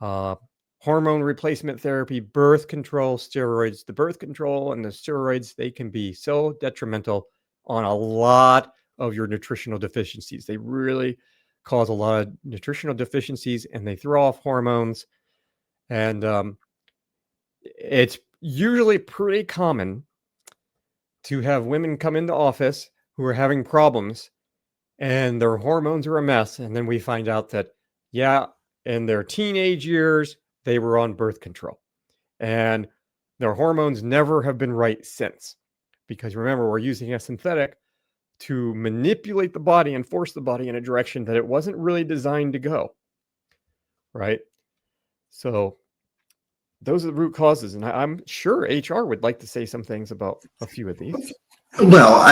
Hormone replacement therapy, birth control, steroids. The birth control and the steroids, they can be so detrimental on a lot of your nutritional deficiencies. They really cause a lot of nutritional deficiencies, and they throw off hormones. And it's usually pretty common to have women come into office who are having problems and their hormones are a mess. And then we find out that, in their teenage years, they were on birth control and their hormones never have been right since. Because remember, we're using a synthetic to manipulate the body and force the body in a direction that it wasn't really designed to go. Right? So those are the root causes. And I'm sure HR would like to say some things about a few of these. Well,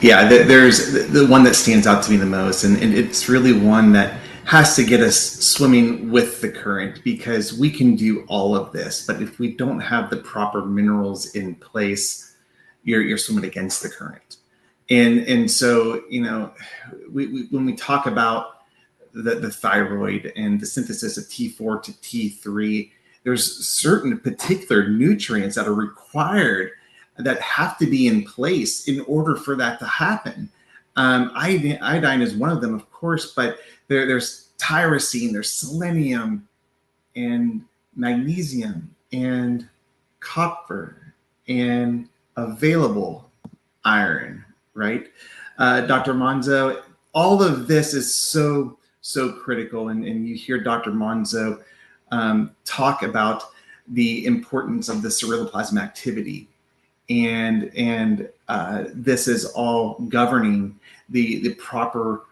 there's the one that stands out to me the most, and it's really one that has to get us swimming with the current, because we can do all of this, but if we don't have the proper minerals in place, you're swimming against the current. And so, when we talk about the thyroid and the synthesis of T4 to T3, there's certain particular nutrients that are required that have to be in place in order for that to happen. Iodine is one of them, of course, but there's tyrosine, there's selenium and magnesium and copper and available iron, right? Dr. Monzo, all of this is so critical. And you hear Dr. Monzo talk about the importance of the ceruloplasmin activity. And this is all governing the proper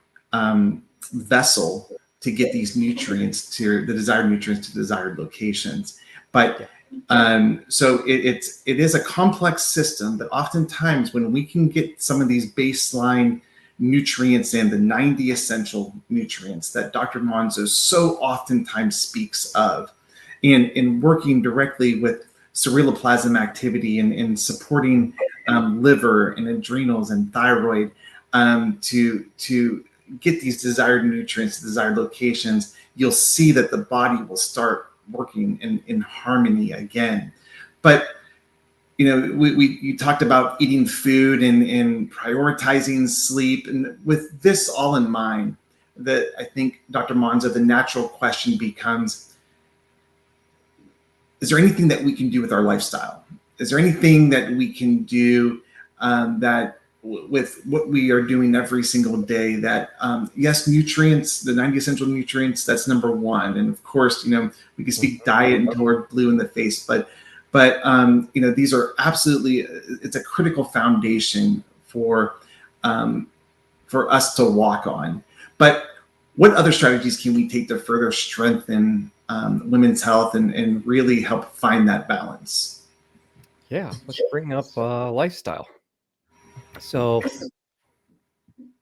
vessel to get these nutrients to the desired locations. But so it is a complex system, but oftentimes when we can get some of these baseline nutrients in, the 90 essential nutrients that Dr. Monzo so oftentimes speaks of, in working directly with ceruloplasmin activity and supporting liver and adrenals and thyroid to get these desired nutrients to desired locations, you'll see that the body will start working in harmony again. But you talked about eating food and prioritizing sleep, and with this all in mind, that I think, Dr. Monzo, the natural question becomes, is there anything that we can do with our lifestyle? Is there anything that we can do that with what we are doing every single day that, yes, nutrients, the 90 essential nutrients, that's number one. And of course, we can speak diet until we're blue in the face, but But these are absolutely, it's a critical foundation for us to walk on. But what other strategies can we take to further strengthen women's health and really help find that balance? Yeah, let's bring up lifestyle. So,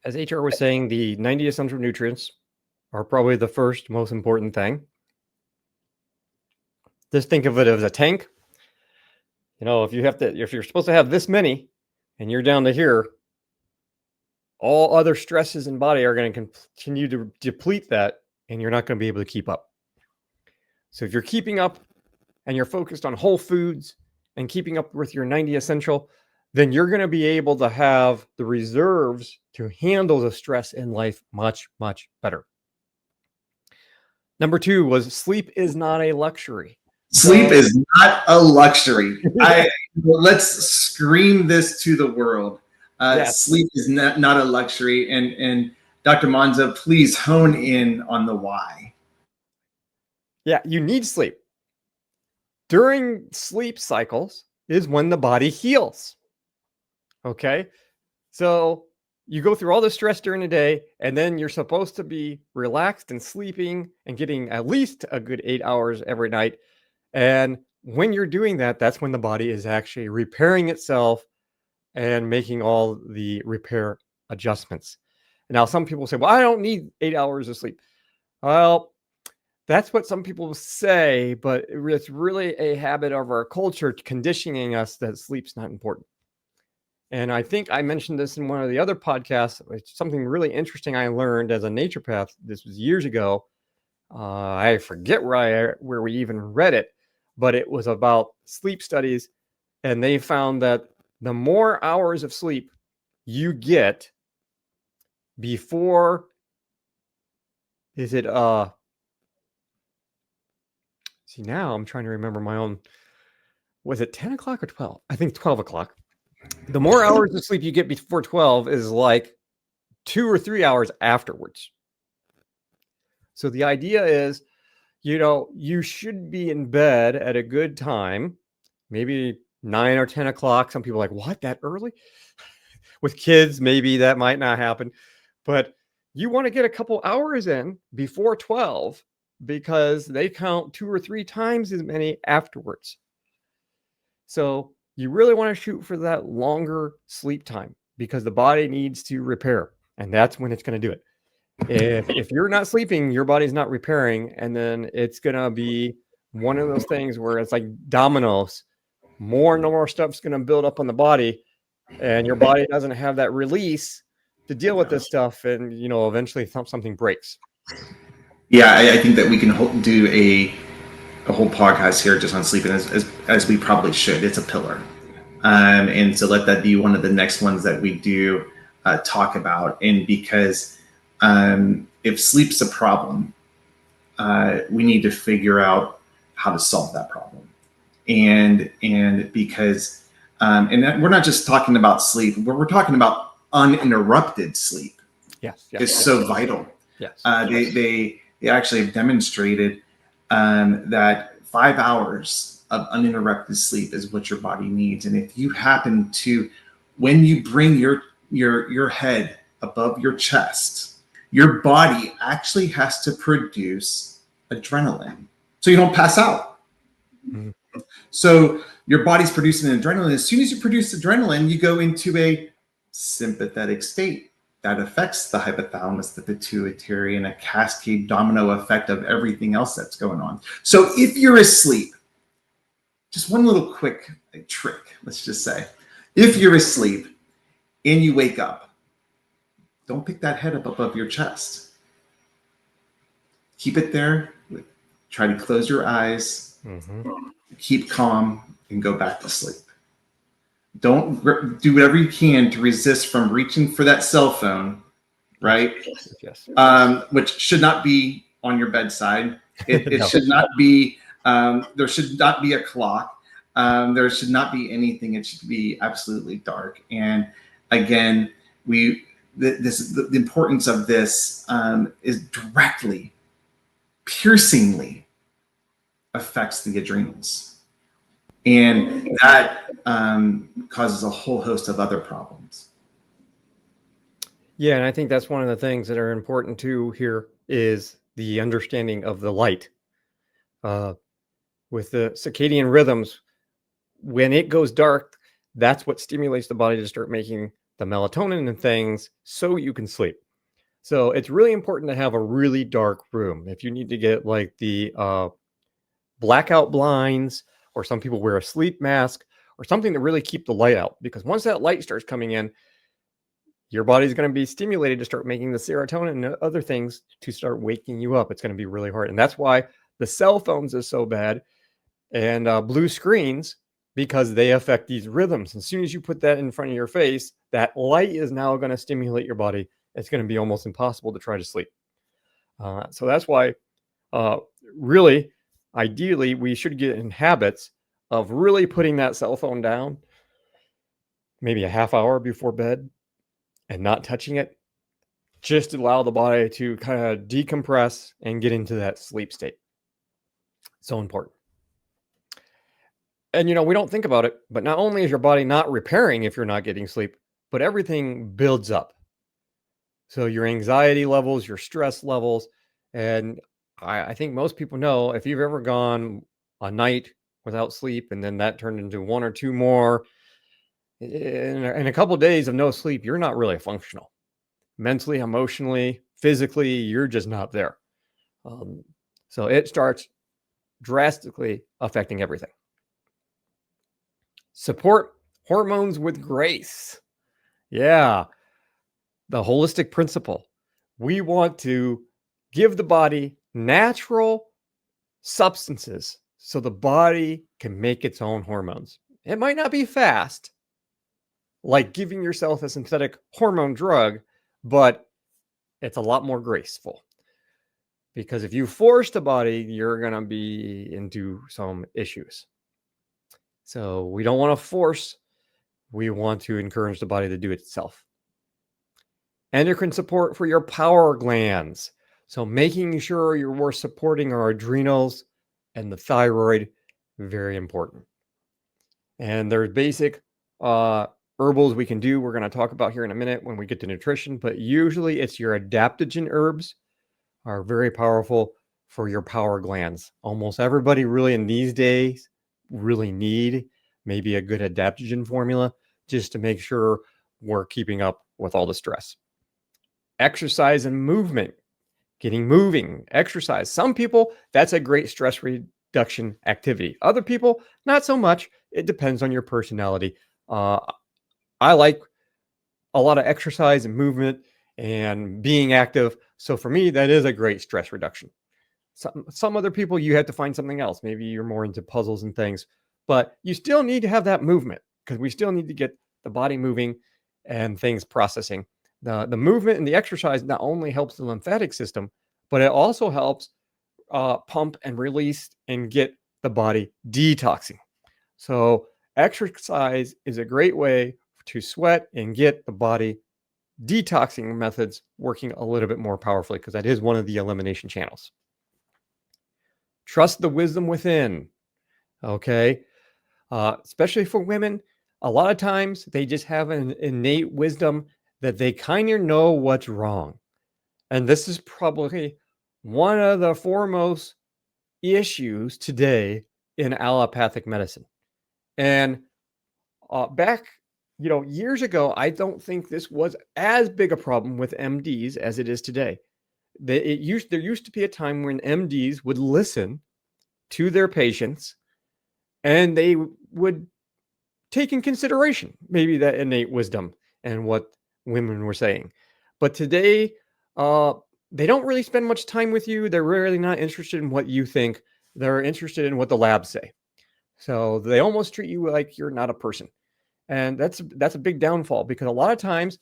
as HR was saying, the 90 essential nutrients are probably the first most important thing. Just think of it as a tank. If you're supposed to have this many and you're down to here, all other stresses in body are going to continue to deplete that, and you're not going to be able to keep up. So if you're keeping up and you're focused on whole foods and keeping up with your 90 essential, then you're going to be able to have the reserves to handle the stress in life much, much better. Number 2 was sleep is not a luxury. Sleep is not a luxury. Let's scream this to the world. Yes. Sleep is not a luxury. And Dr. Monzo, please hone in on the why. Yeah, you need sleep. During sleep cycles is when the body heals. Okay? So you go through all the stress during the day, and then you're supposed to be relaxed and sleeping and getting at least a good 8 hours every night. And when you're doing that, that's when the body is actually repairing itself and making all the repair adjustments. Now, some people say, well, I don't need 8 hours of sleep. Well, that's what some people say, but it's really a habit of our culture conditioning us that sleep's not important. And I think I mentioned this in one of the other podcasts. It's something really interesting I learned as a naturopath. This was years ago. I forget where we even read it, but it was about sleep studies. And they found that the more hours of sleep you get before, see, now I'm trying to remember my own, was it 10 o'clock or 12? I think 12 o'clock. The more hours of sleep you get before 12 is like 2 or 3 hours afterwards. So the idea is, you should be in bed at a good time, maybe 9 or 10 o'clock. Some people are like, what, that early? With kids, maybe that might not happen. But you want to get a couple hours in before 12 because they count 2 or 3 times as many afterwards. So you really want to shoot for that longer sleep time because the body needs to repair, and that's when it's going to do it. If you're not sleeping, your body's not repairing, and then it's going to be one of those things where it's like dominoes. More and more stuff's going to build up on the body, and your body doesn't have that release to deal with this stuff, and eventually something breaks. Yeah, I think that we can do a whole podcast here just on sleeping, as we probably should. It's a pillar, and so let that be one of the next ones that we do talk about. And because if sleep's a problem, we need to figure out how to solve that problem. And because and we're not just talking about sleep, we're talking about uninterrupted sleep. Yes, is so vital. Yes, they actually have demonstrated that 5 hours of uninterrupted sleep is what your body needs. And if you happen to, when you bring your head above your chest, your body actually has to produce adrenaline so you don't pass out. Mm-hmm. So your body's producing adrenaline. As soon as you produce adrenaline, you go into a sympathetic state. That affects the hypothalamus, the pituitary, and a cascade domino effect of everything else that's going on. So if you're asleep, just one little quick trick, let's just say, if you're asleep and you wake up, don't pick that head up above your chest. Keep it there. Try to close your eyes, keep calm, and go back to sleep. Don't do whatever you can to resist from reaching for that cell phone, right? Yes. Which should not be on your bedside. It no. Should not be. There should not be a clock. There should not be anything. It should be absolutely dark. And again, the importance of this is piercingly affects the adrenals. And that causes a whole host of other problems. Yeah, and I think that's one of the things that are important too here is the understanding of the light. With the circadian rhythms, when it goes dark, that's what stimulates the body to start making the melatonin and things so you can sleep. So it's really important to have a really dark room. If you need to get like the blackout blinds, or some people wear a sleep mask, or something to really keep the light out, because once that light starts coming in, your body's going to be stimulated to start making the serotonin and other things to start waking you up. It's going to be really hard. And that's why the cell phones is so bad, and blue screens, because they affect these rhythms. As soon as you put that in front of your face, that light is now going to stimulate your body. It's going to be almost impossible to try to sleep. So that's why, really, ideally, we should get in habits of really putting that cell phone down, maybe a half hour before bed, and not touching it, just to allow the body to kind of decompress and get into that sleep state. So important. And, we don't think about it, but not only is your body not repairing if you're not getting sleep, but everything builds up. So your anxiety levels, your stress levels, and I think most people know, if you've ever gone a night without sleep and then that turned into one or two more, in a couple of days of no sleep, you're not really functional. Mentally, emotionally, physically, you're just not there. So it starts drastically affecting everything. Support hormones with grace. Yeah, the holistic principle. We want to give the body natural substances so the body can make its own hormones. It might not be fast, like giving yourself a synthetic hormone drug, but it's a lot more graceful. Because if you force the body, you're going to be into some issues. So we don't want to force. We want to encourage the body to do it itself. Endocrine support for your power glands. So making sure we're supporting our adrenals and the thyroid, very important. And there's basic herbals we can do. We're going to talk about here in a minute when we get to nutrition, but usually it's your adaptogen herbs are very powerful for your power glands. Almost everybody really in these days really need maybe a good adaptogen formula just to make sure we're keeping up with all the stress. Exercise and movement, getting moving, exercise. Some people, that's a great stress reduction activity. Other people, not so much. It depends on your personality. I like a lot of exercise and movement and being active. So for me, that is a great stress reduction. Some other people, you have to find something else. Maybe you're more into puzzles and things, but you still need to have that movement, because we still need to get the body moving and things processing. The movement and the exercise not only helps the lymphatic system, but it also helps pump and release and get the body detoxing. So exercise is a great way to sweat and get the body detoxing methods working a little bit more powerfully, because that is one of the elimination channels. Trust the wisdom within. Okay. Especially for women, a lot of times they just have an innate wisdom that they kind of know what's wrong. And this is probably one of the foremost issues today in allopathic medicine. And back, years ago, I don't think this was as big a problem with MDs as it is today. There used to be a time when MDs would listen to their patients and they would take in consideration maybe that innate wisdom and what women were saying. But today, they don't really spend much time with you. They're really not interested in what you think. They're interested in what the labs say. So they almost treat you like you're not a person. And that's a big downfall, because a lot of times,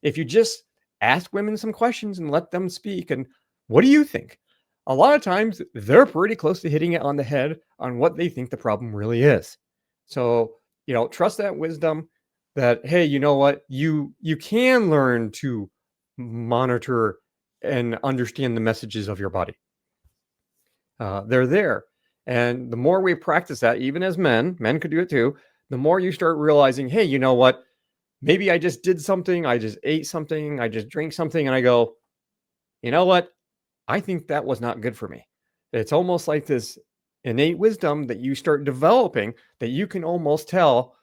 if you just ask women some questions and let them speak, and what do you think? A lot of times they're pretty close to hitting it on the head on what they think the problem really is. So, trust that wisdom that, hey, you know what? You can learn to monitor and understand the messages of your body. They're there. And the more we practice that, even as men could do it too, the more you start realizing, hey, you know what? Maybe I just did something, I just ate something, I just drank something, and I go, you know what? I think that was not good for me. It's almost like this innate wisdom that you start developing that you can almost tell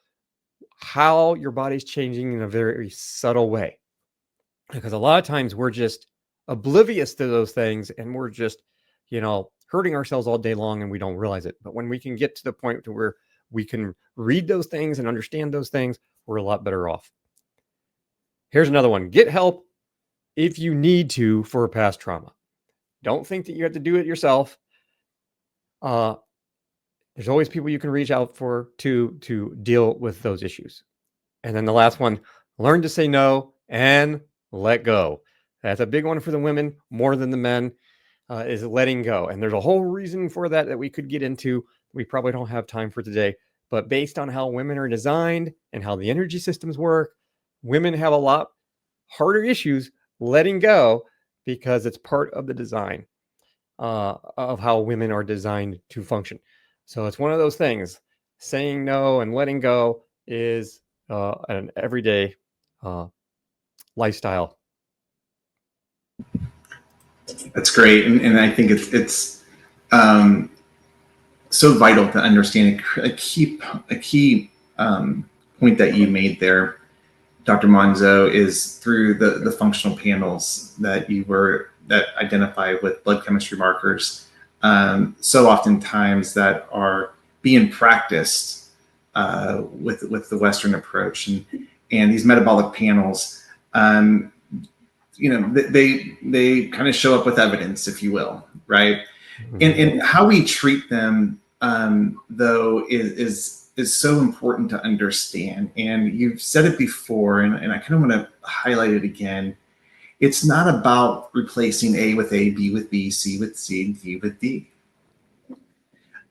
how your body's changing in a very subtle way. Because a lot of times we're just oblivious to those things and we're just, hurting ourselves all day long and we don't realize it. But when we can get to the point to where we can read those things and understand those things, we're a lot better off. Here's another one. Get help if you need to for a past trauma. Don't think that you have to do it yourself. There's always people you can reach out for to deal with those issues. And then the last one, learn to say no and let go. That's a big one for the women more than the men, is letting go. And there's a whole reason for that we could get into. We probably don't have time for today. But based on how women are designed and how the energy systems work, women have a lot harder issues letting go because it's part of the design of how women are designed to function. So it's one of those things. Saying no and letting go is an everyday lifestyle. That's great, and I think it's so vital to understand a key point that you made there, Dr. Monzo, is through the functional panels that identify with blood chemistry markers. So oftentimes that are being practiced with the Western approach, and these metabolic panels, they kind of show up with evidence, if you will, right? Mm-hmm. And how we treat them, though, is so important to understand. And you've said it before, and I kind of want to highlight it again. It's not about replacing A with A, B with B, C with C, and D with D.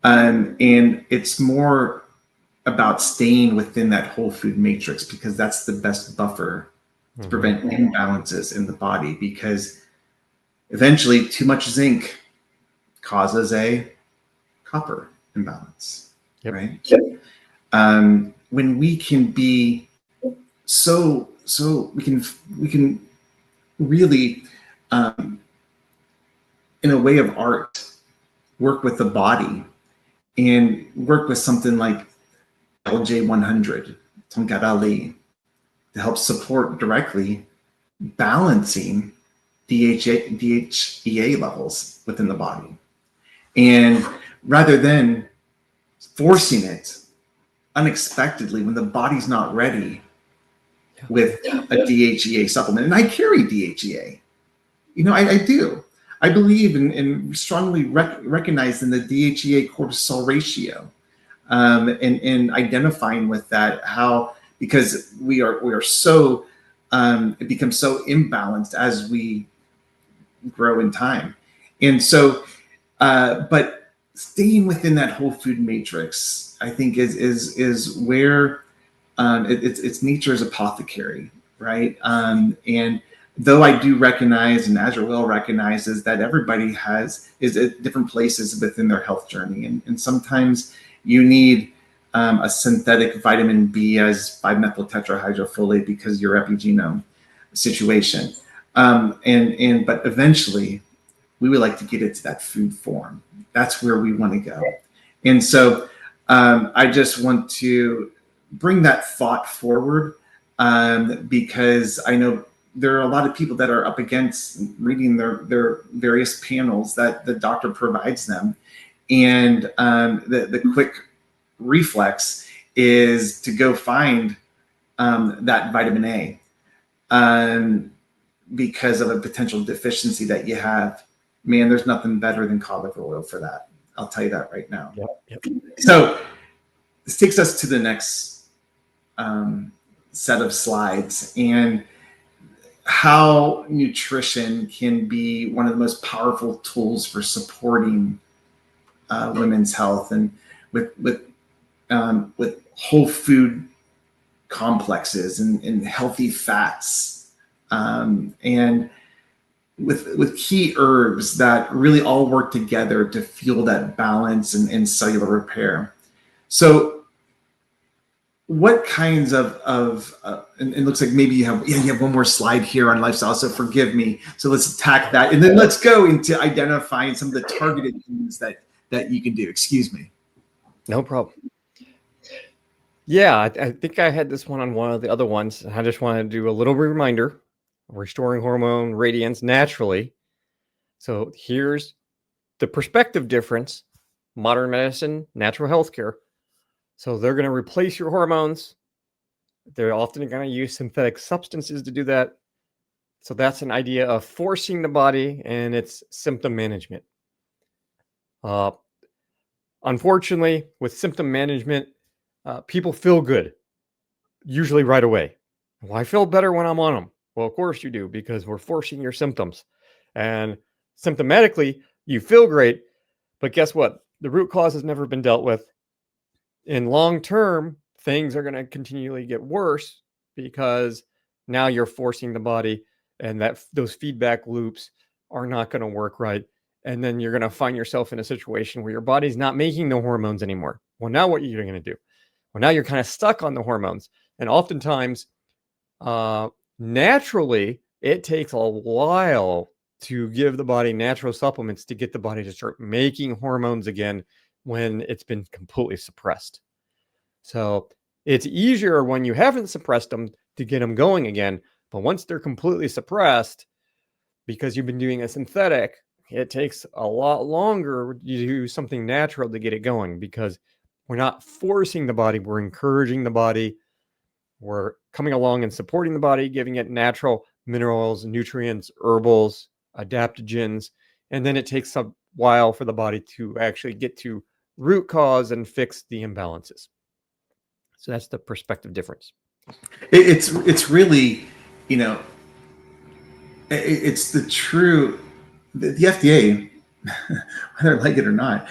And it's more about staying within that whole food matrix, because that's the best buffer to prevent imbalances in the body, because eventually too much zinc causes a copper imbalance, right? When we can be so we can really, in a way of art, work with the body and work with something like LJ100, Tongarali, to help support directly balancing DHEA levels within the body. And rather than forcing it unexpectedly when the body's not ready with a DHEA supplement. And I carry DHEA. I do. I believe and strongly recognize in the DHEA cortisol ratio, and identifying with that, because we are so, it becomes so imbalanced as we grow in time. And so, but staying within that whole food matrix, I think is where it's nature's apothecary, right? And though I do recognize, and AzureWell recognizes, that everybody is at different places within their health journey, and sometimes you need a synthetic vitamin B as 5-methyltetrahydrofolate because your epigenome situation, but eventually we would like to get it to that food form. That's where we want to go. And so I just want to bring that thought forward, because I know there are a lot of people that are up against reading their various panels that the doctor provides them. And the quick reflex is to go find that vitamin A, because of a potential deficiency that you have. Man, there's nothing better than cod liver oil for that. I'll tell you that right now. Yep. So this takes us to the next set of slides, and how nutrition can be one of the most powerful tools for supporting women's health, and with whole food complexes and healthy fats. And with key herbs that really all work together to fuel that balance and cellular repair. So what kinds and it looks like maybe you have one more slide here on lifestyle, so forgive me. So let's attack that, and then let's go into identifying some of the targeted things that you can do. Excuse me. No problem. Yeah, I think I had this one on one of the other ones. I just want to do a little reminder: restoring hormone radiance naturally. So here's the perspective difference: modern medicine, natural healthcare. So they're going to replace your hormones. They're often going to use synthetic substances to do that. So that's an idea of forcing the body, and it's symptom management. Unfortunately, with symptom management, people feel good, usually right away. Well, I feel better when I'm on them. Well, of course you do, because we're forcing your symptoms. And symptomatically, you feel great, but guess what? The root cause has never been dealt with. In long term, things are going to continually get worse because now you're forcing the body, and those feedback loops are not going to work right. And then you're going to find yourself in a situation where your body's not making the hormones anymore. Well, now what are you going to do? Well, now you're kind of stuck on the hormones. And oftentimes, naturally, it takes a while to give the body natural supplements to get the body to start making hormones again when it's been completely suppressed. So it's easier when you haven't suppressed them to get them going again. But once they're completely suppressed, because you've been doing a synthetic, it takes a lot longer to do something natural to get it going, because we're not forcing the body, we're encouraging the body. We're coming along and supporting the body, giving it natural minerals, nutrients, herbals, adaptogens. And then it takes a while for the body to actually get to root cause and fix the imbalances. So that's the perspective difference. It's really, it's the FDA, whether I like it or not,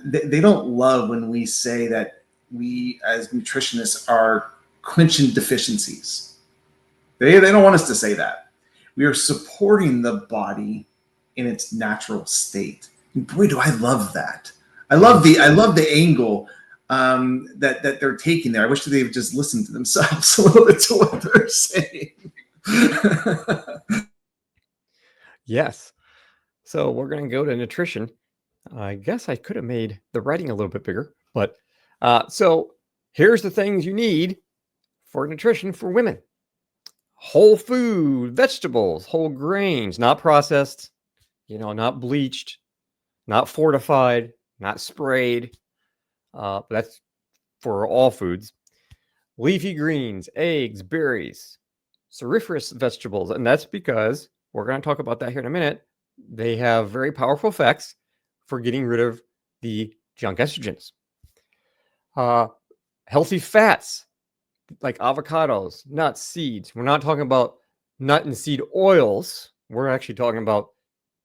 they don't love when we say that we as nutritionists are quenching deficiencies. They don't want us to say that. We are supporting the body in its natural state. And boy, do I love that. I love the angle that they're taking there. I wish they would just listen to themselves a little bit to what they're saying. Yes. So we're going to go to nutrition. I guess I could have made the writing a little bit bigger, but so here's the things you need for nutrition for women: whole food, vegetables, whole grains, not processed, not bleached, not fortified, not sprayed. That's for all foods. Leafy greens, eggs, berries, cruciferous vegetables. And that's because we're going to talk about that here in a minute. They have very powerful effects for getting rid of the junk estrogens. Healthy fats like avocados, nuts, seeds. We're not talking about nut and seed oils. We're actually talking about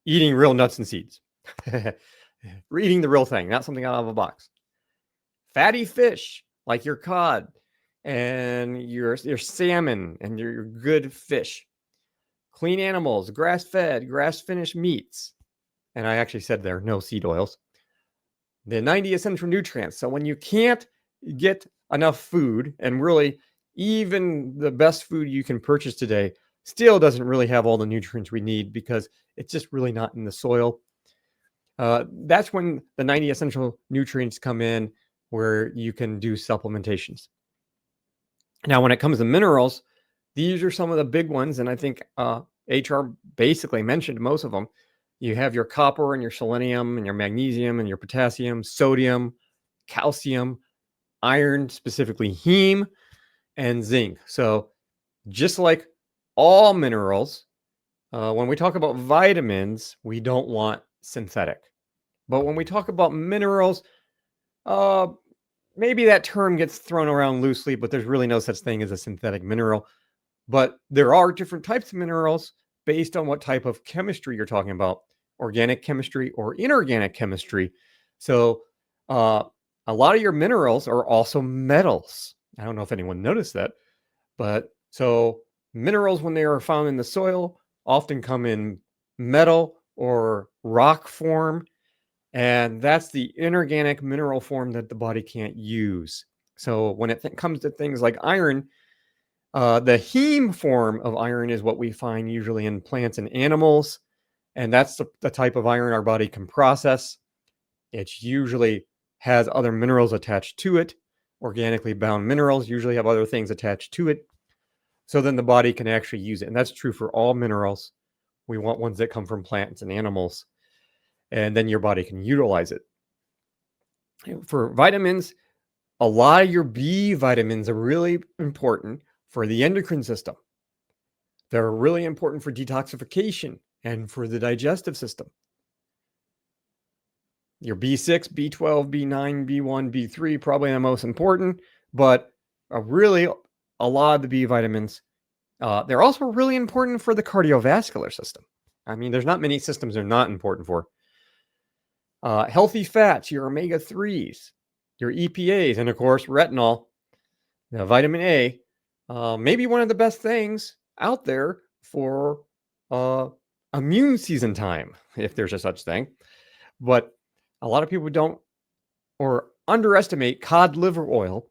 eating real nuts and seeds. We're eating the real thing, not something out of a box. Fatty fish like your cod and your salmon and your good fish. Clean animals, grass-fed, grass-finished meats. And I actually said there, no seed oils. The 90 essential nutrients. So when you can't get enough food, and really even the best food you can purchase today still doesn't really have all the nutrients we need because it's just really not in the soil. That's when the 90 essential nutrients come in, where you can do supplementations. Now, when it comes to minerals, these are some of the big ones, and I think HR basically mentioned most of them. You have your copper and your selenium and your magnesium and your potassium, sodium, calcium, iron, specifically heme, and zinc. So just like all minerals, when we talk about vitamins, we don't want synthetic. But when we talk about minerals, maybe that term gets thrown around loosely, but there's really no such thing as a synthetic mineral. But there are different types of minerals based on what type of chemistry you're talking about: organic chemistry or inorganic chemistry. So a lot of your minerals are also metals. I don't know if anyone noticed that, but so minerals, when they are found in the soil, often come in metal or rock form, and that's the inorganic mineral form that the body can't use. So when it comes to things like iron, the heme form of iron is what we find usually in plants and animals, and that's the type of iron our body can process. It usually has other minerals attached to it. Organically bound minerals usually have other things attached to it. So then the body can actually use it. And that's true for all minerals. We want ones that come from plants and animals. And then your body can utilize it. For vitamins, a lot of your B vitamins are really important for the endocrine system. They're really important for detoxification and for the digestive system. Your B6, B12, B9, B1, B3, probably the most important, but really a lot of the B vitamins, they're also really important for the cardiovascular system. I mean, there's not many systems they're not important for. Healthy fats, your omega-3s, your EPAs, and of course, retinol, vitamin A, maybe one of the best things out there for immune season time, if there's a such thing. But a lot of people don't or underestimate cod liver oil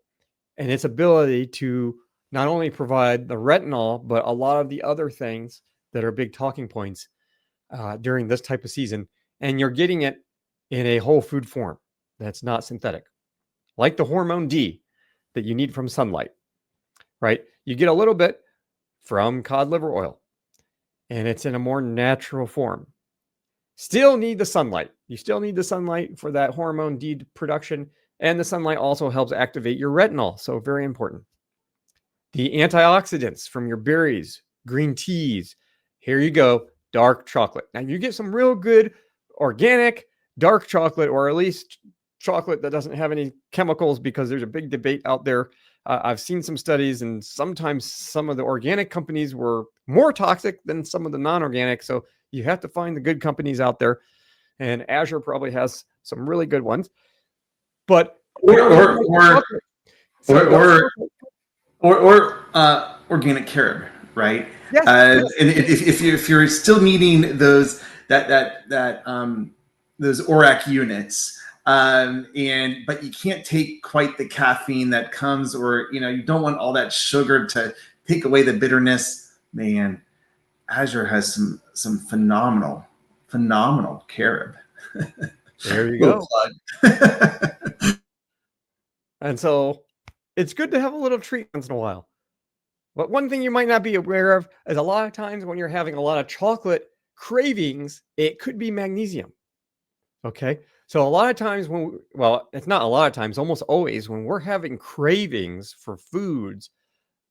and its ability to not only provide the retinol, but a lot of the other things that are big talking points during this type of season. And you're getting it in a whole food form that's not synthetic, like the hormone D that you need from sunlight, right? You get a little bit from cod liver oil, and it's in a more natural form. Still need the sunlight. You still need the sunlight for that hormone D production, and the sunlight also helps activate your retinol, so very important. The antioxidants from your berries, green teas. Here you go, dark chocolate. Now you get some real good organic dark chocolate, or at least chocolate that doesn't have any chemicals, because there's a big debate out there. I've seen some studies, and sometimes some of the organic companies were more toxic than some of the non-organic. So you have to find the good companies out there, and Azure probably has some really good ones. But organic carob, right? Yes. And if you're still needing those those ORAC units, but you can't take quite the caffeine that comes, or you don't want all that sugar to take away the bitterness. Man, Azure has some phenomenal carob. There you go. Plug. And so it's good to have a little treat once in a while. But one thing you might not be aware of is a lot of times when you're having a lot of chocolate cravings, it could be magnesium. Okay. So a lot of times it's not a lot of times, almost always when we're having cravings for foods,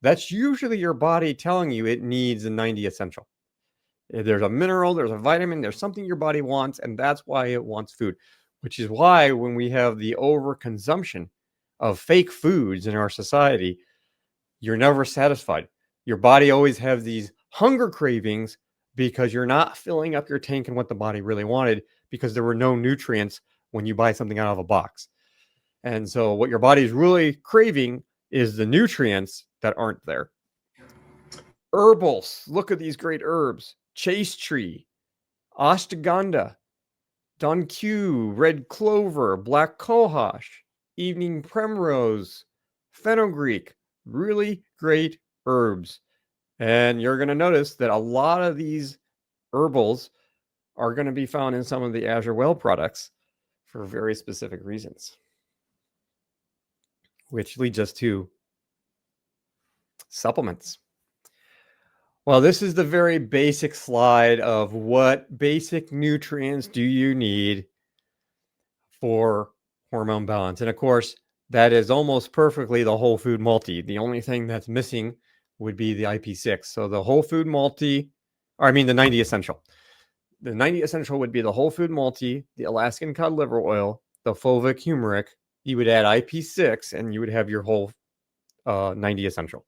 that's usually your body telling you it needs a 90 essential. There's a mineral, there's a vitamin, there's something your body wants, and that's why it wants food, which is why when we have the overconsumption of fake foods in our society, you're never satisfied. Your body always has these hunger cravings because you're not filling up your tank and what the body really wanted, because there were no nutrients when you buy something out of a box. And so what your body's really craving is the nutrients that aren't there. Herbals. Look at these great herbs. Chase tree, ashwagandha, dunque, red clover, black cohosh, evening primrose, fenugreek. Really great herbs. And you're going to notice that a lot of these herbals are going to be found in some of the AzureWell products for very specific reasons. Which leads us to supplements. Well, this is the very basic slide of what basic nutrients do you need for hormone balance. And of course, that is almost perfectly the whole food multi. The only thing that's missing would be the IP6. So the whole food multi, or I mean the 90 essential. The 90 essential would be the whole food multi, the Alaskan cod liver oil, the fulvic humeric. You would add IP6 and you would have your whole 90 essential.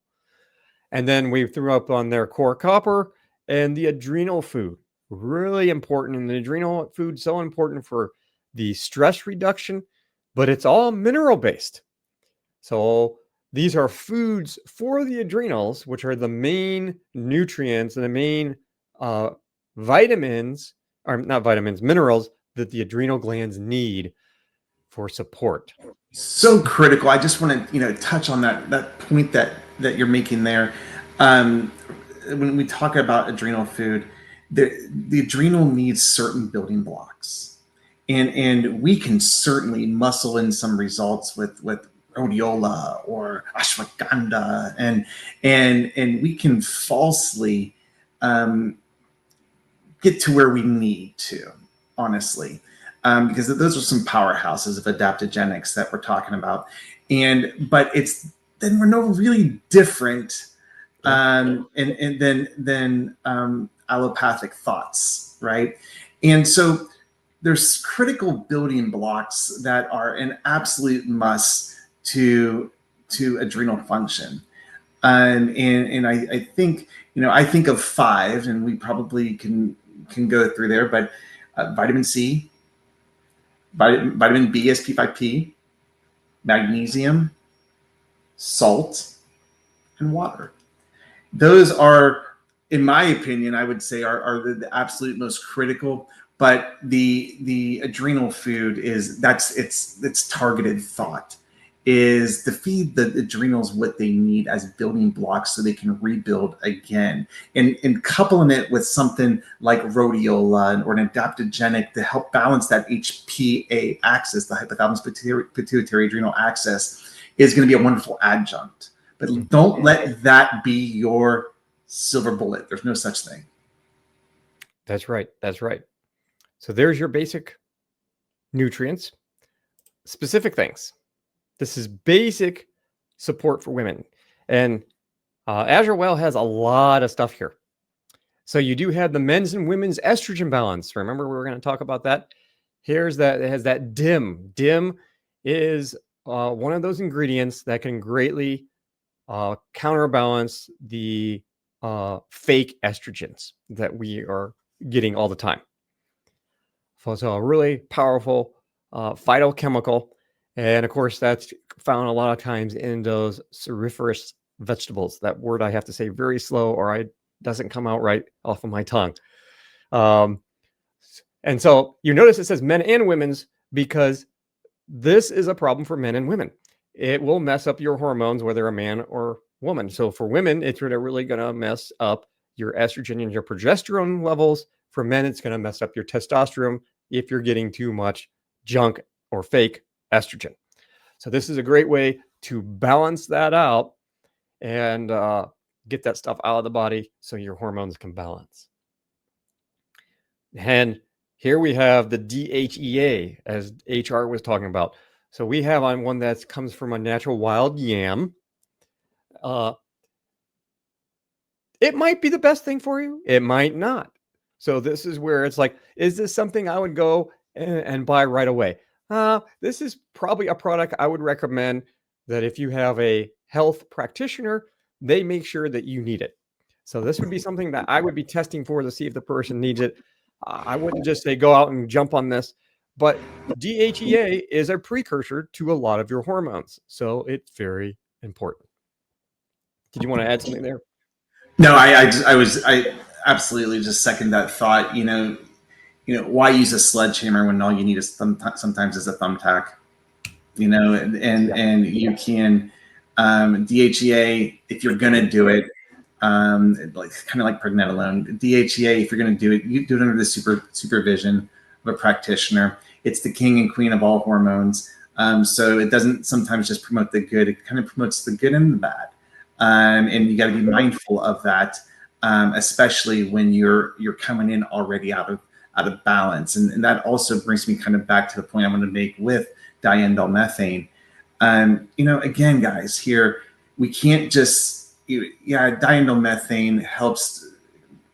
And then we threw up on there core copper and the adrenal food. Really important. And the adrenal food, so important for the stress reduction, but it's all mineral based. So these are foods for the adrenals, which are the main nutrients and the main vitamins, or not vitamins, minerals that the adrenal glands need for support. So critical. I just want to, touch on that point that you're making there. When we talk about adrenal food, the adrenal needs certain building blocks, and we can certainly muscle in some results with rhodiola or ashwagandha, and we can falsely get to where we need to, honestly, because those are some powerhouses of adaptogenics that we're talking about, but then we're no really different and then allopathic thoughts, right? And so there's critical building blocks that are an absolute must to adrenal function. And I think, I think of five, and we probably can go through there, but vitamin C, vitamin B, SP5P, magnesium, salt, and water. Those are, in my opinion, I would say are the absolute most critical. But the adrenal food it's targeted thought is to feed the adrenals what they need as building blocks so they can rebuild again, and coupling it with something like rhodiola or an adaptogenic to help balance that HPA axis, the hypothalamus pituitary adrenal axis, is going to be a wonderful adjunct. But don't let that be your silver bullet. There's no such thing. That's right. That's right. So there's your basic nutrients, specific things. This is basic support for women. And AzureWell has a lot of stuff here. So you do have the men's and women's estrogen balance. Remember, we were going to talk about that. Here's that. It has that DIM. DIM is one of those ingredients that can greatly counterbalance the fake estrogens that we are getting all the time. So a really powerful phytochemical. And of course, that's found a lot of times in those cruciferous vegetables. That word I have to say very slow, or it doesn't come out right off of my tongue. And so you notice it says men and women's because this is a problem for men and women. It will mess up your hormones, whether a man or woman. So for women, it's really going to mess up your estrogen and your progesterone levels. For men, it's going to mess up your testosterone if you're getting too much junk or fake estrogen. So this is a great way to balance that out and get that stuff out of the body so your hormones can balance. And here we have the DHEA, as HR was talking about. So we have on one that comes from a natural wild yam. It might be the best thing for you. It might not. So this is where it's like, is this something I would go and buy right away? This is probably a product I would recommend that if you have a health practitioner, they make sure that you need it. So this would be something that I would be testing for to see if the person needs it. I wouldn't just say go out and jump on this, but DHEA is a precursor to a lot of your hormones. So it's very important. Did you want to add something there? No, I absolutely just second that thought. Why use a sledgehammer when all you need is sometimes is a thumbtack? And you can DHEA if you're gonna do it, like kind of like pregnenolone. DHEA if you're gonna do it, you do it under the supervision of a practitioner. It's the king and queen of all hormones. So it doesn't sometimes just promote the good; it kind of promotes the good and the bad. And you got to be mindful of that, especially when you're coming in already out of balance. And that also brings me kind of back to the point I want to make with diindolylmethane. Again, guys, here we can't just diindolylmethane helps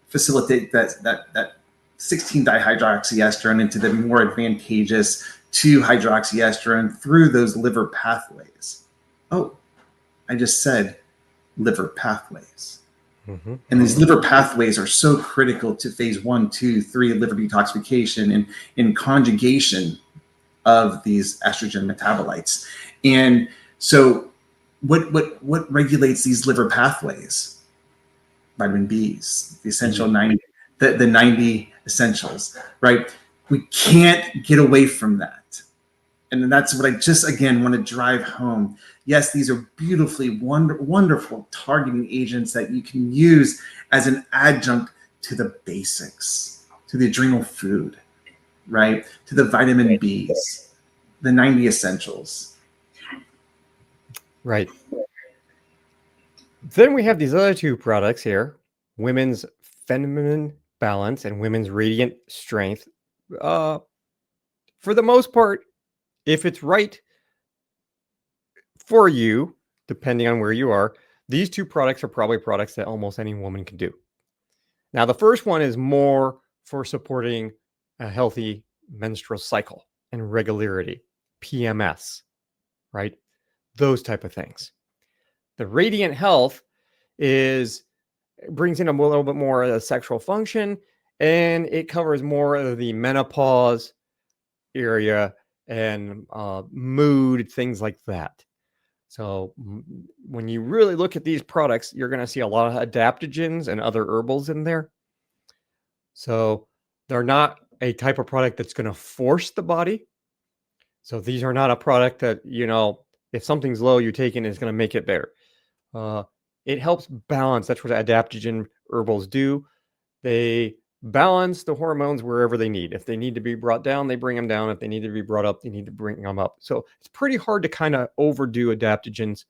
facilitate that 16-dihydroxyestrone into the more advantageous 2-hydroxyestrone through those liver pathways. Oh, I just said liver pathways. Mm-hmm. And these liver pathways are so critical to phase 1, 2, 3 liver detoxification and in conjugation of these estrogen metabolites. And so what regulates these liver pathways? Vitamin B's, the essential the 90 essentials, right? We can't get away from that. And that's what I just, again, want to drive home. Yes, these are beautifully wonderful targeting agents that you can use as an adjunct to the basics, to the adrenal food, right? To the vitamin Bs, the 90 essentials. Right. Then we have these other two products here, Women's Feminine Balance and Women's Radiant Strength. For the most part, if it's right for you, depending on where you are, these two products are probably products that almost any woman can do. Now, the first one is more for supporting a healthy menstrual cycle and regularity, PMS, right? Those type of things. The Radiant Health brings in a little bit more of the sexual function, and it covers more of the menopause area and mood, things like that. So when you really look at these products, you're going to see a lot of adaptogens and other herbals in there. So they're not a type of product that's going to force the body. So these are not a product that, if something's low, you take it and it's going to make it better. It helps balance. That's what adaptogen herbals do. They balance the hormones wherever they need. If they need to be brought down, they bring them down. If they need to be brought up, they need to bring them up. So it's pretty hard to kind of overdo adaptogens.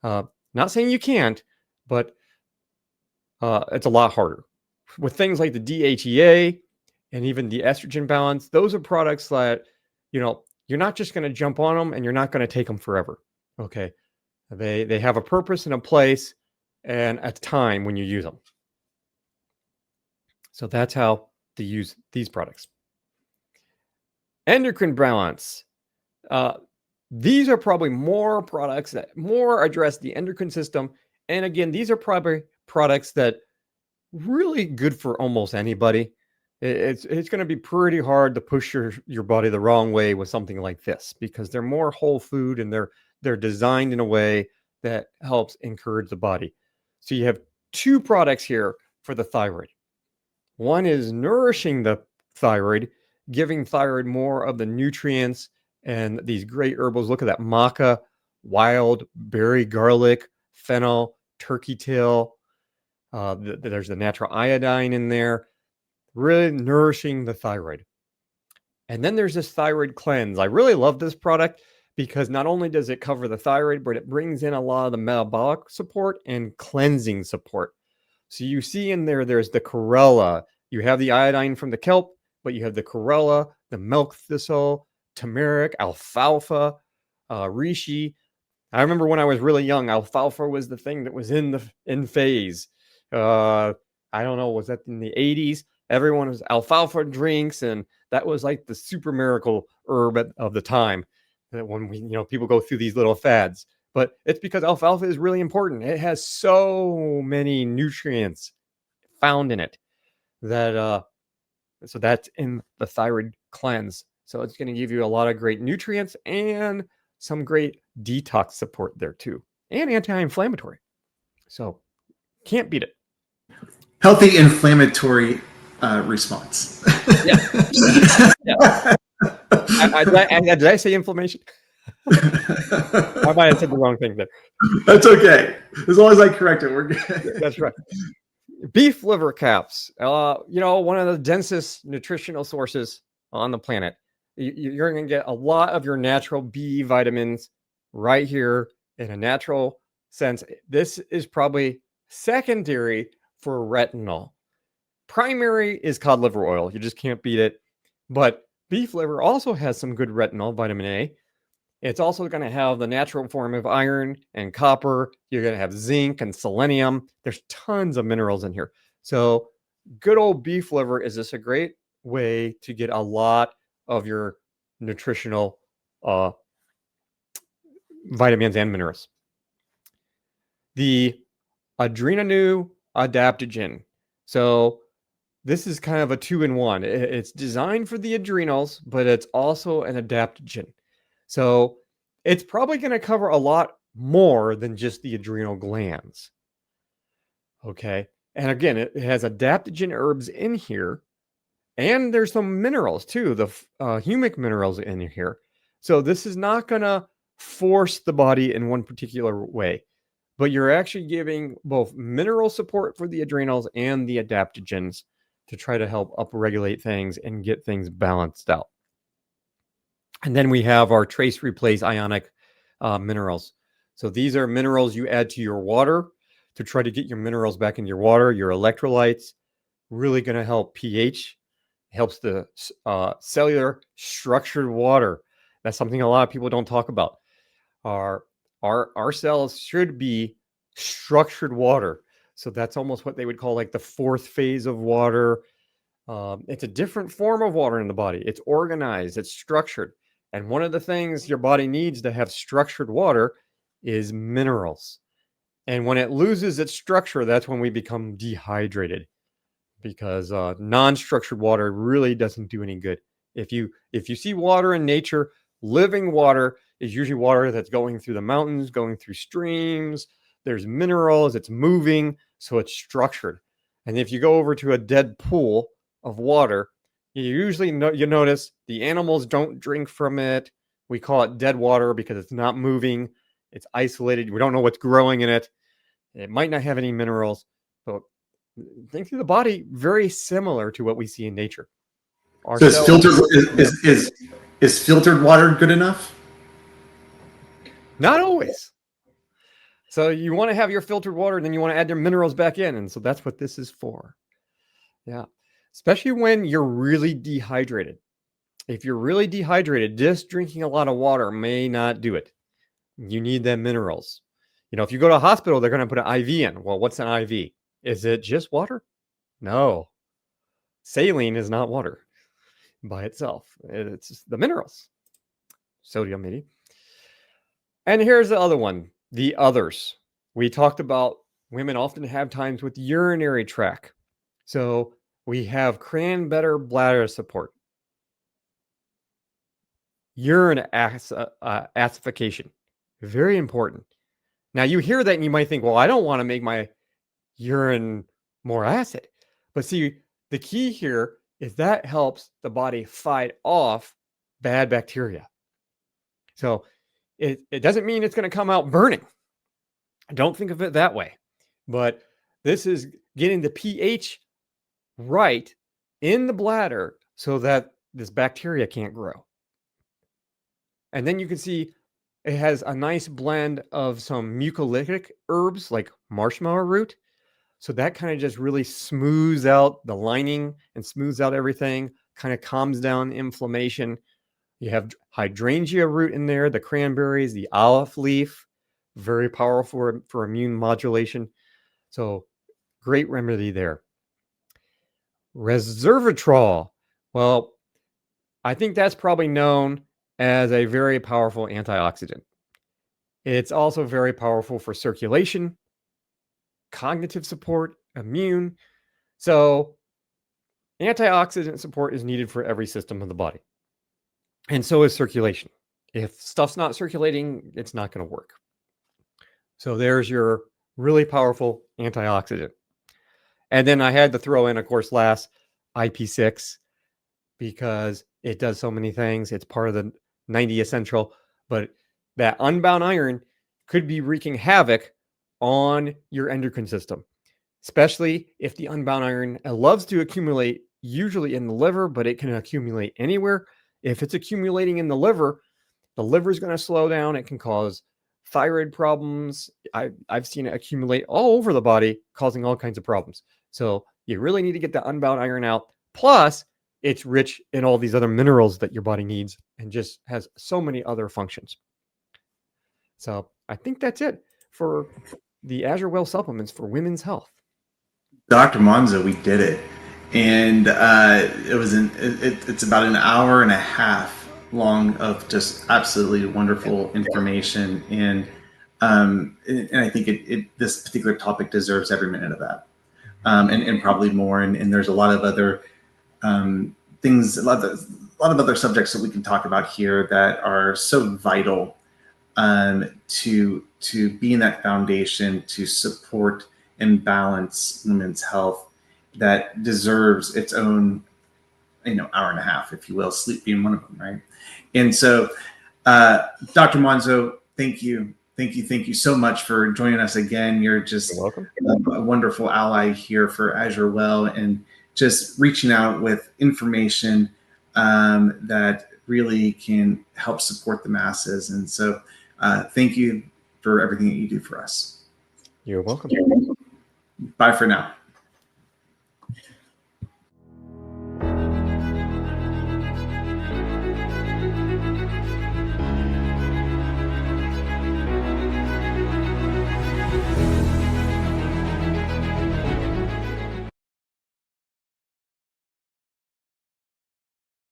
Not saying you can't, but it's a lot harder. With things like the DHEA and even the estrogen balance, those are products that, you're not just going to jump on them and you're not going to take them forever. Okay. They have a purpose and a place and a time when you use them. So that's how to use these products. Endocrine balance. These are probably more products that more address the endocrine system. And again, these are probably products that really good for almost anybody. It's going to be pretty hard to push your body the wrong way with something like this because they're more whole food and they're designed in a way that helps encourage the body. So you have two products here for the thyroid. One is nourishing the thyroid, giving thyroid more of the nutrients and these great herbals. Look at that maca, wild berry garlic, fennel, turkey tail. There's the natural iodine in there, really nourishing the thyroid. And then there's this thyroid cleanse. I really love this product because not only does it cover the thyroid, but it brings in a lot of the metabolic support and cleansing support. So you see in there's the chlorella. You have the iodine from the kelp, but you have the chlorella, the milk thistle, turmeric, alfalfa, reishi. I remember when I was really young, alfalfa was the thing that was in phase. I don't know, was that in the 80s? Everyone was alfalfa drinks, and that was like the super miracle herb of the time. When people go through these little fads, but it's because alfalfa is really important. It has so many nutrients found in it that so that's in the thyroid cleanse. So it's going to give you a lot of great nutrients and some great detox support there too, and anti-inflammatory. So can't beat it. Healthy inflammatory response. Yeah. Yeah. Did I say inflammation? I might have said the wrong thing there. That's okay. As long as I correct it, we're good. That's right. Beef liver caps, one of the densest nutritional sources on the planet. You're going to get a lot of your natural B vitamins right here in a natural sense. This is probably secondary for retinol. Primary is cod liver oil. You just can't beat it. But beef liver also has some good retinol, vitamin A. It's also going to have the natural form of iron and copper. You're going to have zinc and selenium. There's tons of minerals in here. So good old beef liver is just a great way to get a lot of your nutritional vitamins and minerals. The adrenanu adaptogen. So this is kind of a 2-in-1. It's designed for the adrenals, but it's also an adaptogen. So it's probably going to cover a lot more than just the adrenal glands. Okay. And again, it has adaptogen herbs in here, and there's some minerals too, the humic minerals in here. So this is not going to force the body in one particular way, but you're actually giving both mineral support for the adrenals and the adaptogens to try to help upregulate things and get things balanced out. And then we have our trace replace ionic minerals. So these are minerals you add to your water to try to get your minerals back in your water, your electrolytes. Really going to help pH, helps the cellular structured water. That's something a lot of people don't talk about. Our cells should be structured water. So that's almost what they would call like the fourth phase of water. It's a different form of water in the body. It's organized, it's structured. And one of the things your body needs to have structured water is minerals. And when it loses its structure, that's when we become dehydrated, because non-structured water really doesn't do any good. If you see water in nature, living water is usually water that's going through the mountains, going through streams. There's minerals, it's moving, so it's structured. And if you go over to a dead pool of water, you usually you notice the animals don't drink from it. We call it dead water because it's not moving. It's isolated. We don't know what's growing in it. It might not have any minerals, but think through the body, very similar to what we see in nature. So is filtered water good enough? Not always. So you want to have your filtered water, and then you want to add your minerals back in. And so that's what this is for. Yeah. Especially when you're really dehydrated. If you're really dehydrated, just drinking a lot of water may not do it. You need them minerals. If you go to a hospital, they're going to put an IV in. Well, what's an IV? Is it just water? No. Saline is not water by itself. It's the minerals. Sodium, maybe. And here's the other one, the others. We talked about women often have times with urinary tract. So we have cran-better bladder support. Urine acidification. Very important. Now you hear that and you might think, well, I don't want to make my urine more acid. But see, the key here is that helps the body fight off bad bacteria. So it doesn't mean it's going to come out burning. Don't think of it that way. But this is getting the pH right in the bladder so that this bacteria can't grow. And then you can see it has a nice blend of some mucolytic herbs like marshmallow root. So that kind of just really smooths out the lining and smooths out everything, kind of calms down inflammation. You have hydrangea root in there, the cranberries, the olive leaf, very powerful for immune modulation. So great remedy there. Resveratrol. Well, I think that's probably known as a very powerful antioxidant. It's also very powerful for circulation, cognitive support, immune. So antioxidant support is needed for every system of the body. And so is circulation. If stuff's not circulating, it's not going to work. So there's your really powerful antioxidant. And then I had to throw in, of course, last IP6 because it does so many things. It's part of the 90 essential, but that unbound iron could be wreaking havoc on your endocrine system, especially if the unbound iron loves to accumulate usually in the liver, but it can accumulate anywhere. If it's accumulating in the liver is going to slow down. It can cause thyroid problems. I've seen it accumulate all over the body, causing all kinds of problems. So you really need to get the unbound iron out. Plus, it's rich in all these other minerals that your body needs and just has so many other functions. So I think that's it for the AzureWell supplements for women's health. Dr. Monzo, we did it. And it's about an hour and a half long of just absolutely wonderful information. And I think this particular topic deserves every minute of that. And probably more. And there's a lot of other things, a lot of other subjects that we can talk about here that are so vital to be in that foundation to support and balance women's health that deserves its own, hour and a half, if you will, sleep being one of them, right? And so, Dr. Monzo, thank you. Thank you so much for joining us again. You're just You're welcome. a wonderful ally here for AzureWell and just reaching out with information that really can help support the masses. And so thank you for everything that you do for us. You're welcome. Bye for now.